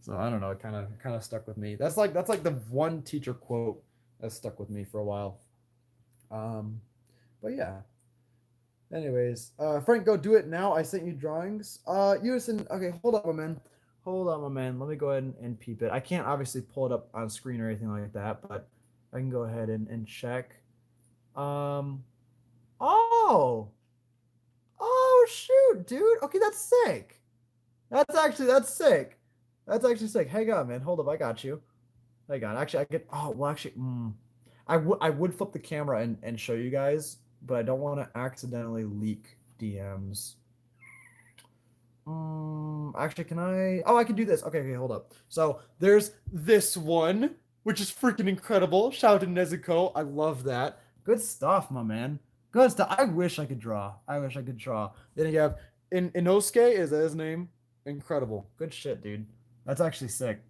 So I don't know. It kind of stuck with me. That's like the one teacher quote that stuck with me for a while. Um, but yeah. Anyways, Frank, go do it now. I sent you drawings. Unison. Okay, hold up, my man. Hold on, my man. Let me go ahead and peep it. I can't obviously pull it up on screen or anything like that, but I can go ahead and check. Um. Oh. Oh shoot, dude. Okay, that's sick. That's sick. That's actually sick. Hang on, man. Hold up. I got you. Hang on. Actually, I get. Oh well. Actually, I would flip the camera and show you guys, but I don't want to accidentally leak DMs. Actually, can I? Oh, I can do this. Okay, okay, hold up. So there's this one, which is freaking incredible. Shout out to Nezuko. I love that. Good stuff, my man. Good stuff. I wish I could draw. I wish I could draw. Then you have Inosuke, is that his name? Incredible. Good shit, dude. That's actually sick.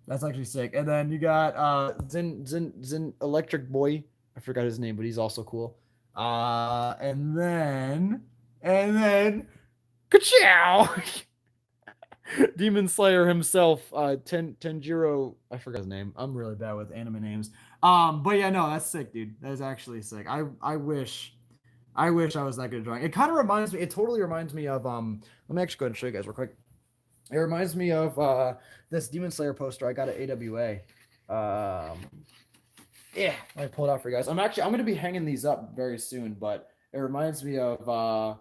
That's actually sick. And then you got Zin Electric Boy. I forgot his name, but he's also cool. And then Kachow! Demon Slayer himself, Tenjiro. I forgot his name. I'm really bad with anime names. But yeah, no, that's sick, dude. That is actually sick. I wish I was that good at drawing. It kind of reminds me. It totally reminds me of. Let me actually go ahead and show you guys real quick. It reminds me of this Demon Slayer poster I got at AWA. Yeah, let me pull it out for you guys. I'm gonna be hanging these up very soon, but it reminds me of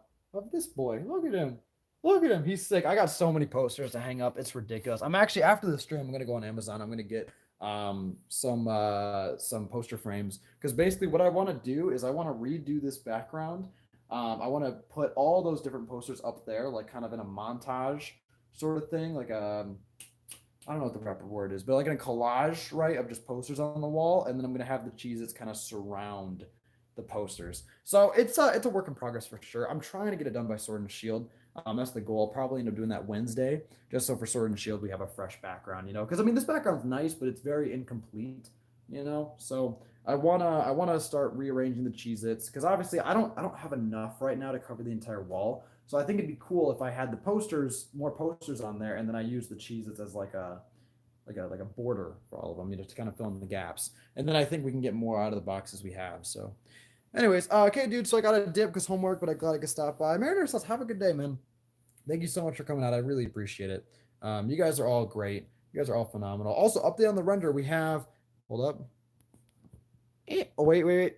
this boy. Look at him. Look at him. He's sick. I got so many posters to hang up. It's ridiculous. I'm actually after the stream, I'm gonna go on Amazon. I'm gonna get some poster frames because basically what I want to do is I want to redo this background. I want to put all those different posters up there, like kind of in a montage sort of thing, like I don't know what the proper word is, but like in a collage, right, of just posters on the wall, and then I'm gonna have the Cheez-Its kind of surround the posters. So it's a work in progress for sure. I'm trying to get it done by Sword and Shield. That's the goal. I'll probably end up doing that Wednesday, just so for Sword and Shield we have a fresh background, Because I mean this background's nice, but it's very incomplete, So I wanna start rearranging the Cheez-Its because obviously I don't have enough right now to cover the entire wall. So I think it'd be cool if I had the posters, more posters on there, and then I use the cheeses as like a border for all of them, to kind of fill in the gaps. And then I think we can get more out of the boxes we have. So, anyways, okay, dude. So I got to dip because homework, but I'm glad I could stop by. Mariner says, "Have a good day, man. Thank you so much for coming out. I really appreciate it. You guys are all great. You guys are all phenomenal. Also, update on the render. We have. Hold up. Oh, wait.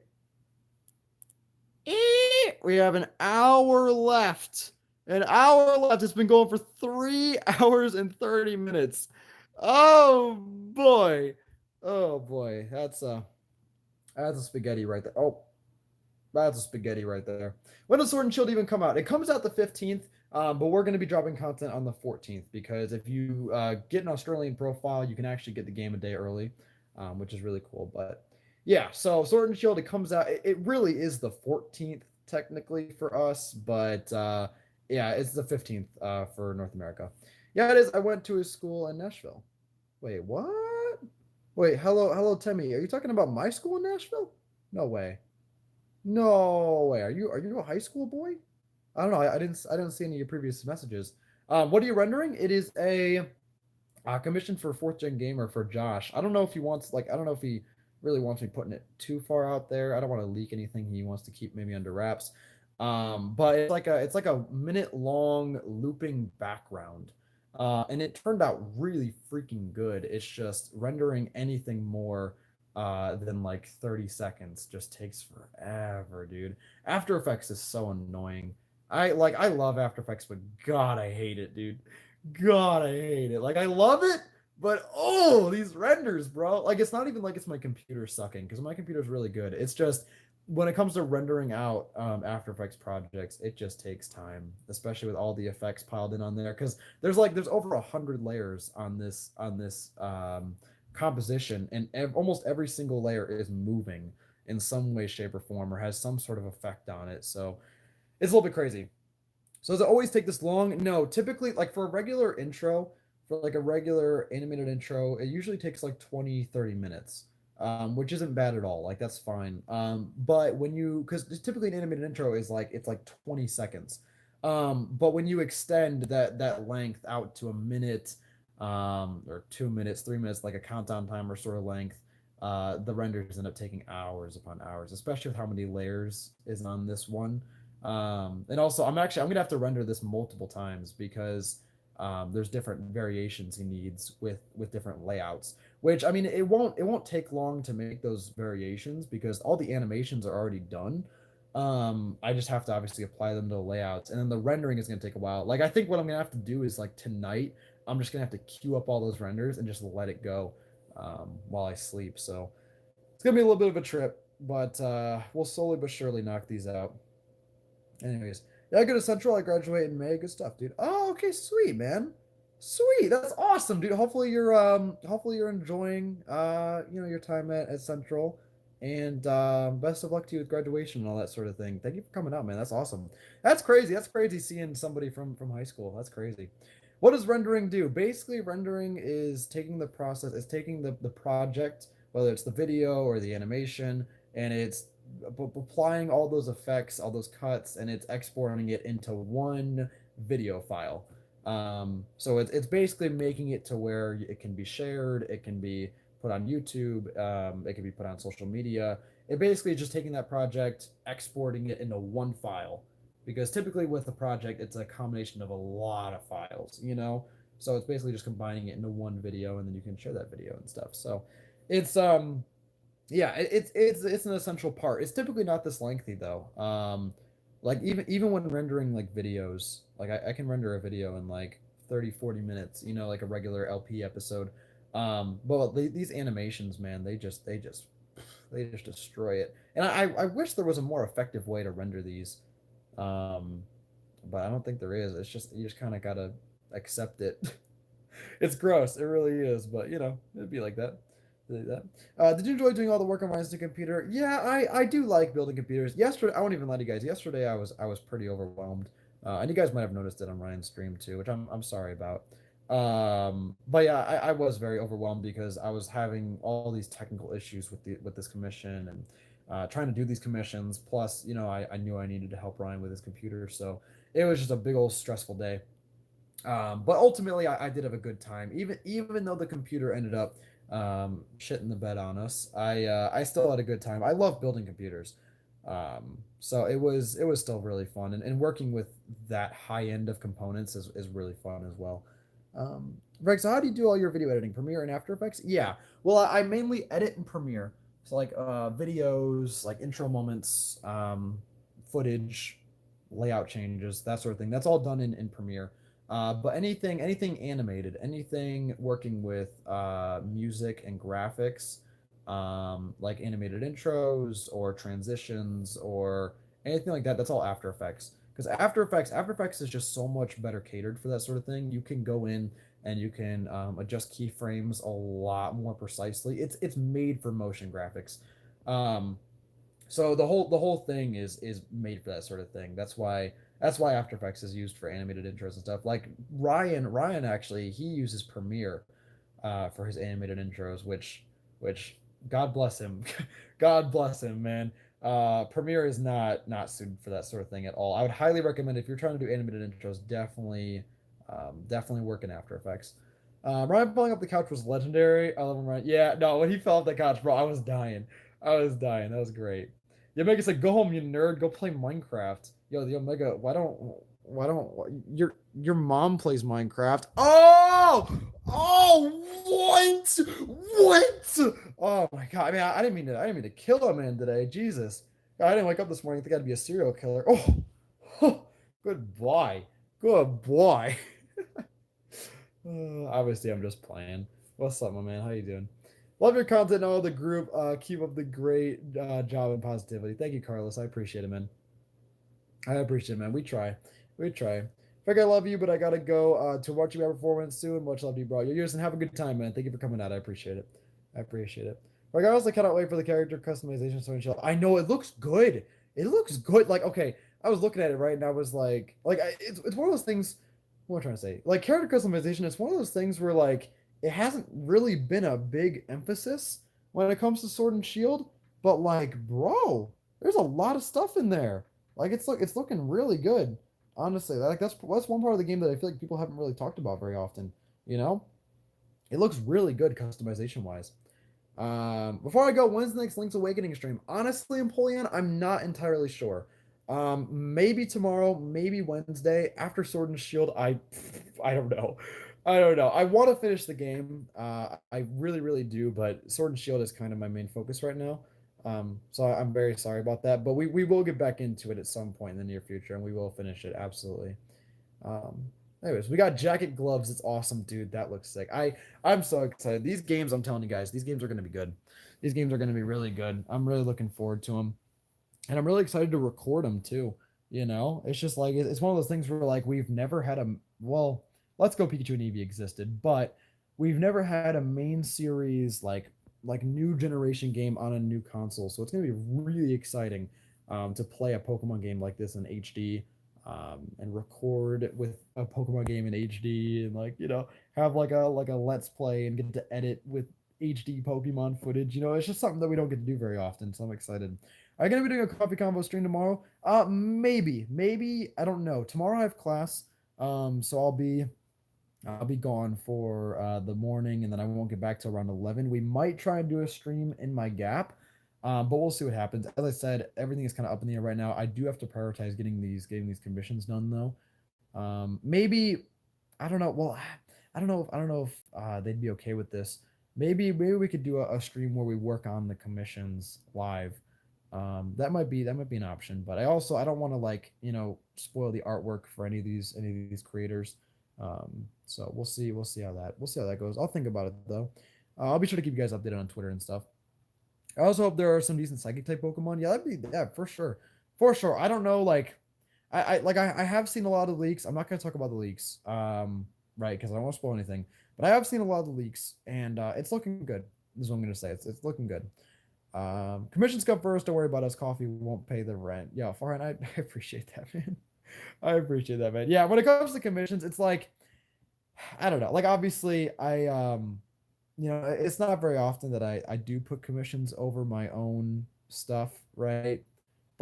We have an hour left. An hour left. It's been going for 3 hours and 30 minutes. Oh boy. Oh boy. That's a spaghetti right there. Oh, that's a spaghetti right there. When does Sword and Shield even come out? It comes out the 15th, but we're going to be dropping content on the 14th because if you get an Australian profile, you can actually get the game a day early, which is really cool. But yeah, so Sword and Shield, it comes out. It really is the 14th technically for us, but yeah, it's the 15th for North America. Yeah, it is. I went to a school in Nashville. Wait, what? Wait, hello, Timmy. Are you talking about my school in Nashville? No way. No way. Are you a high school boy? I don't know. I didn't see any of your previous messages. What are you rendering? It is a commission for fourth gen gamer for Josh. I don't know if he wants I don't know if he really wants me putting it too far out there. I don't want to leak anything he wants to keep maybe under wraps. But it's like a minute long looping background. And it turned out really freaking good. It's just rendering anything more than like 30 seconds just takes forever, dude. After Effects is so annoying. I love After Effects, but God, I hate it, dude. God, I hate it. Like I love it, but oh, these renders, bro. Like it's not even like it's my computer sucking because my computer's really good. It's just when it comes to rendering out After Effects projects, it just takes time, especially with all the effects piled in on there. Because there's over 100 layers on this composition, and almost every single layer is moving in some way, shape, or form, or has some sort of effect on it. So it's a little bit crazy. So does it always take this long? No, typically like for a regular intro, for like a regular animated intro, it usually takes like 20, 30 minutes. Which isn't bad at all. Like that's fine. But when you because typically an animated intro is like it's like 20 seconds. But when you extend that length out to a minute, or 2 minutes, 3 minutes, like a countdown timer sort of length, the renders end up taking hours upon hours, especially with how many layers is on this one. And also, I'm gonna have to render this multiple times because there's different variations he needs with different layouts. Which I mean, it won't take long to make those variations because all the animations are already done. I just have to obviously apply them to the layouts, and then the rendering is gonna take a while. Like I think what I'm gonna have to do is like tonight, I'm just gonna have to queue up all those renders and just let it go while I sleep. So it's gonna be a little bit of a trip, but we'll slowly but surely knock these out. Anyways, yeah, I go to Central. I graduate in May. Good stuff, dude. Oh, okay, sweet, man. Sweet. That's awesome, dude. Hopefully you're enjoying your time at Central. And best of luck to you with graduation and all that sort of thing. Thank you for coming out, man. That's awesome. That's crazy. That's crazy seeing somebody from high school. That's crazy. What does rendering do? Basically, rendering is taking the process, it's taking the project, whether it's the video or the animation, and it's applying all those effects, all those cuts, and it's exporting it into one video file. So it's basically making it to where it can be shared, it can be put on YouTube, it can be put on social media. It basically is just taking that project, exporting it into one file. Because typically with a project, it's a combination of a lot of files. So it's basically just combining it into one video, and then you can share that video and stuff. So it's yeah, it's an essential part. It's typically not this lengthy though. Like even when rendering like videos, like I can render a video in like 30, 40 minutes, like a regular LP episode. But these animations, man, they just destroy it. And I wish there was a more effective way to render these. Um, but I don't think there is. It's just you just kind of gotta accept it. It's gross. It really is. But it'd be like that. Like that. Did you enjoy doing all the work on Ryan's new computer? Yeah, I do like building computers. Yesterday, I won't even lie to you guys. Yesterday, I was pretty overwhelmed, and you guys might have noticed it on Ryan's stream too, which I'm sorry about. But yeah, I was very overwhelmed because I was having all these technical issues with this commission and trying to do these commissions. Plus, I knew I needed to help Ryan with his computer, so it was just a big old stressful day. But ultimately, I did have a good time. Even though the computer ended up shitting the bed on us, I still had a good time. I love building computers, so it was still really fun, and working with that high end of components is really fun as well. Greg, so how do you do all your video editing? Premiere and After Effects? Yeah. Well, I mainly edit in Premiere, so like videos, like intro moments, footage, layout changes, that sort of thing. That's all done in Premiere. But anything animated, anything working with music and graphics, like animated intros or transitions or anything like that, that's all After Effects. Because After Effects is just so much better catered for that sort of thing. You can go in and you can adjust keyframes a lot more precisely. It's made for motion graphics. Um, so the whole thing is made for that sort of thing. That's why After Effects is used for animated intros and stuff. Like Ryan actually he uses Premiere for his animated intros, which God bless him, God bless him, man. Premiere is not suited for that sort of thing at all. I would highly recommend if you're trying to do animated intros, definitely work in After Effects. Ryan falling up the couch was legendary. I love him, Ryan. Yeah, no, when he fell off the couch, bro, I was dying. I was dying. That was great. The Omega said, "Go home, you nerd. Go play Minecraft." Yo, the Omega, your mom plays Minecraft? What? What? Oh my god! I mean, I didn't mean to kill a man today. Jesus, I didn't wake up this morning and think I'd be a serial killer. Oh, good boy, good boy. Obviously, I'm just playing. What's up, my man? How you doing? Love your content, all the group. Keep up the great job and positivity. Thank you, Carlos. I appreciate it, man. I appreciate it, man. We try. We try. Frank, I love you, but I gotta go to watch you have a performance soon. Much love to you, bro. You're yours and have a good time, man. Thank you for coming out. I appreciate it. I appreciate it. Frank, I also cannot wait for the character customization so chill. I know it looks good. It looks good. Like, okay, I was looking at it right and I was it's one of those things. What am I trying to say? Like character customization, it's one of those things where like it hasn't really been a big emphasis when it comes to Sword and Shield, but like, bro, there's a lot of stuff in there. Like it's looking really good. Honestly, that's one part of the game that I feel like people haven't really talked about very often. You know, it looks really good customization wise. Before I go, when's the next Link's Awakening stream? Honestly, Empoleon, I'm not entirely sure. Maybe tomorrow, maybe Wednesday after Sword and Shield. I don't know. I don't know. I want to finish the game. I really, really do, but Sword and Shield is kind of my main focus right now. So I'm very sorry about that, but we will get back into it at some point in the near future, and we will finish it absolutely. Um, Anyways, we got jacket gloves. It's awesome, dude. That looks sick. I'm so excited. These games, I'm telling you guys, these games are gonna be good. These games are gonna be really good. I'm really looking forward to them, and I'm really excited to record them too. It's just like it's one of those things where like we've never had a well, Let's Go Pikachu and Eevee existed, but we've never had a main series like new generation game on a new console. So it's gonna be really exciting to play a Pokemon game like this in HD and record with a Pokemon game in HD and have like a let's play and get to edit with HD Pokemon footage. It's just something that we don't get to do very often. So I'm excited. Are you gonna be doing a coffee combo stream tomorrow? Maybe I don't know. Tomorrow I have class, so I'll be gone for the morning, and then I won't get back till around 11. We might try and do a stream in my gap, but we'll see what happens. As I said, everything is kind of up in the air right now. I do have to prioritize getting these commissions done though. Maybe I don't know. Well, I don't know if they'd be okay with this. Maybe we could do a stream where we work on the commissions live. That might be an option, but I don't want to spoil the artwork for any of these creators. So we'll see how that goes. I'll think about it though. I'll be sure to keep you guys updated on Twitter and stuff. I also hope there are some decent psychic type Pokemon. Yeah, for sure, for sure. I don't know, I have seen a lot of leaks. I'm not gonna talk about the leaks, right? Because I don't want to spoil anything. But I have seen a lot of the leaks, and it's looking good. This is what I'm gonna say. It's looking good. Commissions come first. Don't worry about us. Coffee won't pay the rent. Yeah, Farhan, I appreciate that, man. I appreciate that, man. Yeah, when it comes to commissions, it's like I don't know. Like obviously, it's not very often that I do put commissions over my own stuff, right?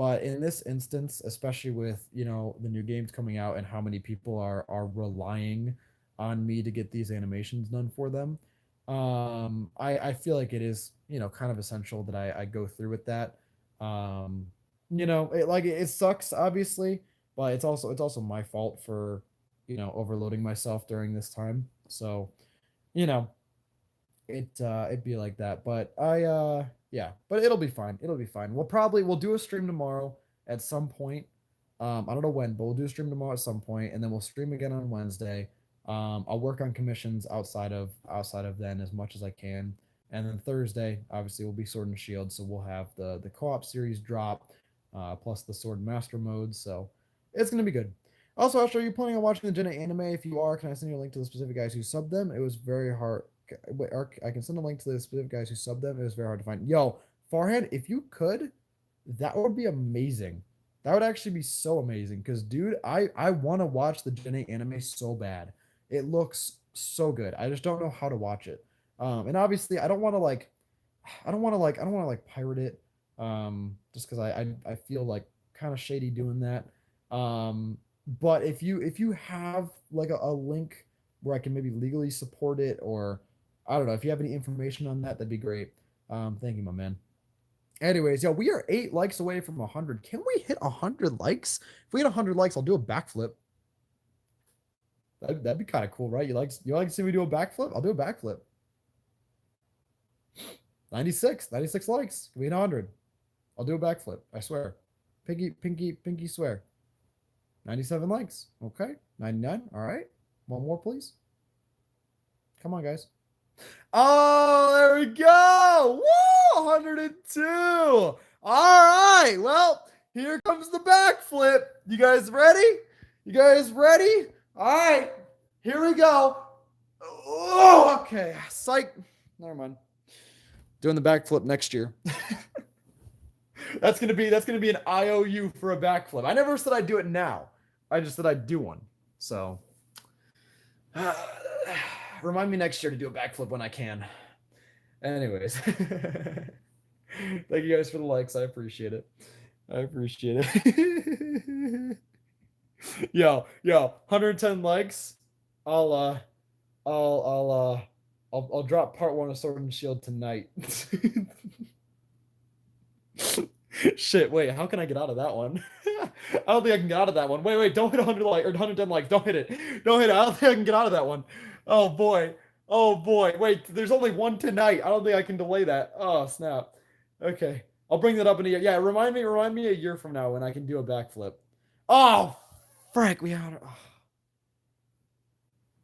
But in this instance, especially with the new games coming out and how many people are relying on me to get these animations done for them, I feel like it is kind of essential that I go through with that. Um, it sucks obviously, but it's also my fault for overloading myself during this time. So you know it'd be like that. But yeah, but it'll be fine. It'll be fine. We'll do a stream tomorrow at some point. I don't know when, but we'll do a stream tomorrow at some point, and then we'll stream again on Wednesday. I'll work on commissions outside of then as much as I can. And then Thursday, obviously, will be Sword and Shield, so we'll have the co-op series drop, plus the Sword Master mode. So it's gonna be good. Also, Astro, are you planning on watching the Gen 8 anime? If you are, can I send you a link to the specific guys who subbed them? It was very hard. Wait, I can send a link to the specific guys who subbed them. It was very hard to find. Yo, Farhad, if you could, that would be amazing. That would actually be so amazing. Because, dude, I want to watch the Gen 8 anime so bad. It looks so good. I just don't know how to watch it. And obviously, I don't want to like pirate it. Just because I feel like kind of shady doing that. But if you have like a link where I can maybe legally support it, or I don't know, if you have any information on that, that'd be great. Thank you, my man. Anyways, yo, we are 8 likes away from 100. Can we hit 100 likes? If we hit 100 likes, I'll do a backflip. That'd be kind of cool, right? You like to see me do a backflip? I'll do a backflip. 96 likes. Can we hit 100? I'll do a backflip. I swear. Pinky swear. 97 likes. Okay. 99. All right. One more, please. Come on, guys. Oh, there we go. Woo! 102. All right. Well, here comes the backflip. You guys ready? You guys ready? All right. Here we go. Oh, okay. Psych. Never mind. Doing the backflip next year. That's gonna be an IOU for a backflip. I never said I'd do it now. I just said I'd do one. So remind me next year to do a backflip when I can. Anyways. Thank you guys for the likes. I appreciate it. I appreciate it. yo, 110 likes. I'll drop part 1 of Sword and Shield tonight. Shit, wait, how can I get out of that one? I don't think I can get out of that one. Wait, don't hit 100 likes or 110 likes. Don't hit it. Don't hit it. I don't think I can get out of that one. Oh boy. Wait, there's only one tonight. I don't think I can delay that. Oh, snap. Okay. I'll bring that up in a year. Yeah, remind me a year from now when I can do a backflip. Oh, frick, we had oh.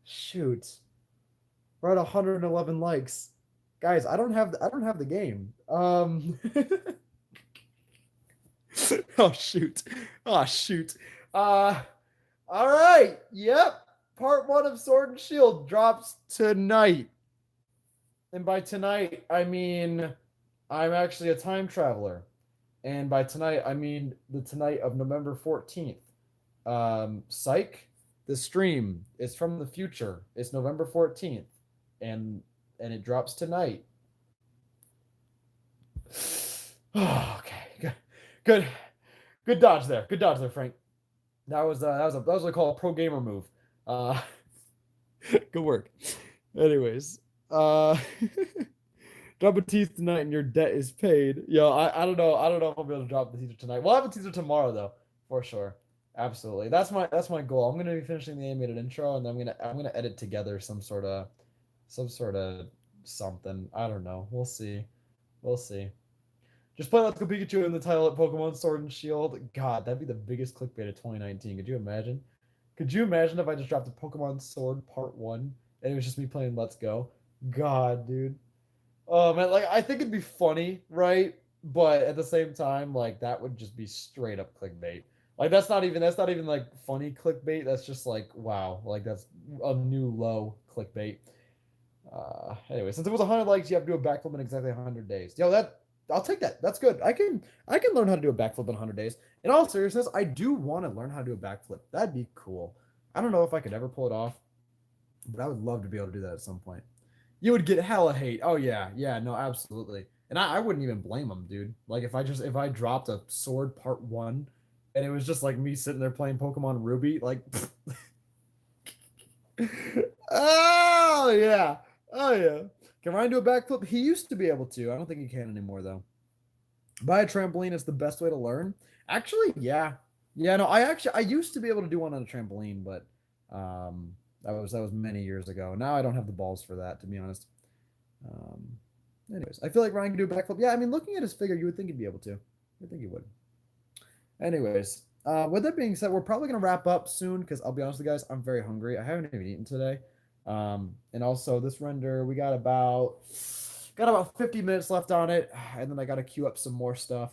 Shoot. We're at 111 likes. Guys, I don't have the game. Oh shoot. All right. Yep. Part 1 of Sword and Shield drops tonight. And by tonight, I mean I'm actually a time traveler. And by tonight, I mean the tonight of November 14th. Psych, the stream is from the future. It's November 14th. And it drops tonight. Oh, okay. Good dodge there. Good dodge there, Frank. That was what I call a pro gamer move. Good work. Anyways, drop a teaser tonight and your debt is paid. Yo, I don't know if I'll be able to drop the teaser tonight. We'll have a teaser tomorrow though, for sure. Absolutely. That's my goal. I'm gonna be finishing the animated intro, and then I'm gonna edit together some sort of something. I don't know. We'll see. Just play Let's Go Pikachu in the title of Pokemon Sword and Shield. God, that'd be the biggest clickbait of 2019. Could you imagine? Could you imagine if I just dropped a Pokemon Sword Part 1 and it was just me playing Let's Go? God, dude. Oh man, like I think it'd be funny, right? But at the same time, like that would just be straight up clickbait. Like that's not even like funny clickbait. That's just like wow, like that's a new low clickbait. Anyway, since it was 100 likes, you have to do a backflip in exactly 100 days. Yo, I'll take that. That's good. I can learn how to do a backflip in 100 days. In all seriousness, I do want to learn how to do a backflip. That'd be cool. I don't know if I could ever pull it off, but I would love to be able to do that at some point. You would get hella hate. Oh yeah, no, absolutely. And I wouldn't even blame them, dude. Like if I dropped a sword part one, and it was just like me sitting there playing Pokemon Ruby, like, oh yeah, oh yeah. Can Ryan do a backflip? He used to be able to. I don't think he can anymore though. Buy a trampoline is the best way to learn. Actually, yeah, yeah. No, I used to be able to do one on a trampoline, but that was many years ago. Now I don't have the balls for that, to be honest. Um, anyways, I feel like Ryan can do a backflip. Yeah, I mean, looking at his figure, you would think he'd be able to. I think he would. Anyways, with that being said, we're probably gonna wrap up soon because I'll be honest with you guys, I'm very hungry. I haven't even eaten today. And also this render, we got about 50 minutes left on it, and then I gotta queue up some more stuff.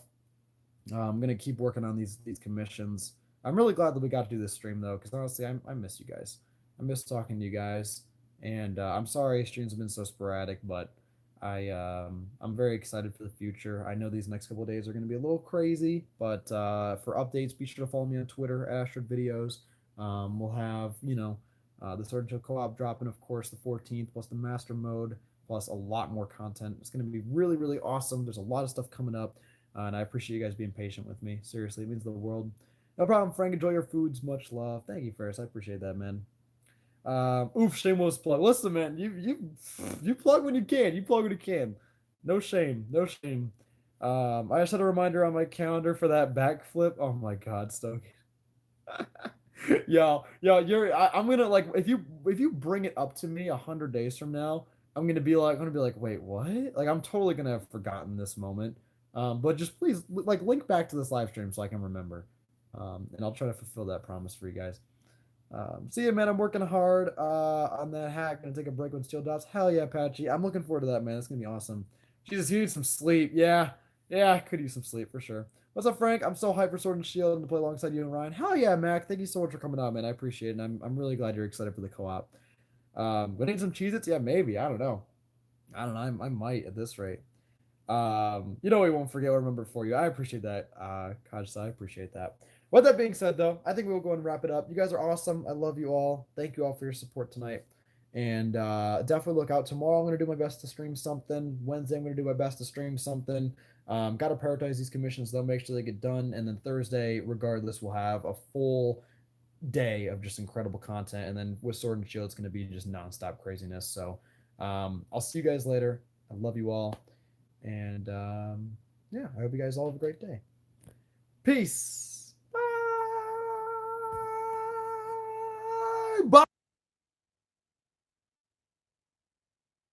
I'm gonna keep working on these commissions. I'm really glad that we got to do this stream though, because honestly, I miss you guys. I miss talking to you guys, and I'm sorry streams have been so sporadic, but I'm very excited for the future. I know these next couple of days are gonna be a little crazy, but for updates, be sure to follow me on Twitter at Astrid Videos. We'll have the Sword and Shield co-op dropping, of course, the 14th, plus the Master Mode, plus a lot more content. It's gonna be really really awesome. There's a lot of stuff coming up. And I appreciate you guys being patient with me. Seriously, it means the world. No problem, Frank. Enjoy your foods. Much love. Thank you, Ferris. I appreciate that, man. Oof, shameless plug. Listen, man, you plug when you can. You plug when you can. No shame. No shame. I just had a reminder on my calendar for that backflip. Oh my God, Stoke. Yo, I'm gonna like if you bring it up to me 100 days from now, I'm gonna be like, wait, what? Like I'm totally gonna have forgotten this moment. But just please like link back to this live stream so I can remember. And I'll try to fulfill that promise for you guys. See ya, man. I'm working hard on that hack. Gonna take a break when steel drops. Hell yeah, Patchy. I'm looking forward to that, man. It's gonna be awesome. Jesus, you need some sleep. Yeah, yeah, I could use some sleep for sure. What's up, Frank? I'm so hyped for Sword and Shield and to play alongside you and Ryan. Hell yeah, Mac. Thank you so much for coming out, man. I appreciate it. And I'm really glad you're excited for the co-op. We need some Cheez-Its? Yeah, maybe. I don't know. I don't know. I might at this rate. We won't forget or remember for you. I appreciate that, Kajsa. I appreciate that. With that being said, though, I think we'll go and wrap it up. You guys are awesome. I love you all. Thank you all for your support tonight. And definitely look out. Tomorrow, I'm going to do my best to stream something. Wednesday, I'm going to do my best to stream something. Got to prioritize these commissions, though, make sure they get done. And then Thursday, regardless, we'll have a full day of just incredible content. And then with Sword and Shield, it's going to be just nonstop craziness. So I'll see you guys later. I love you all. And yeah, I hope you guys all have a great day. Peace. Bye. Bye.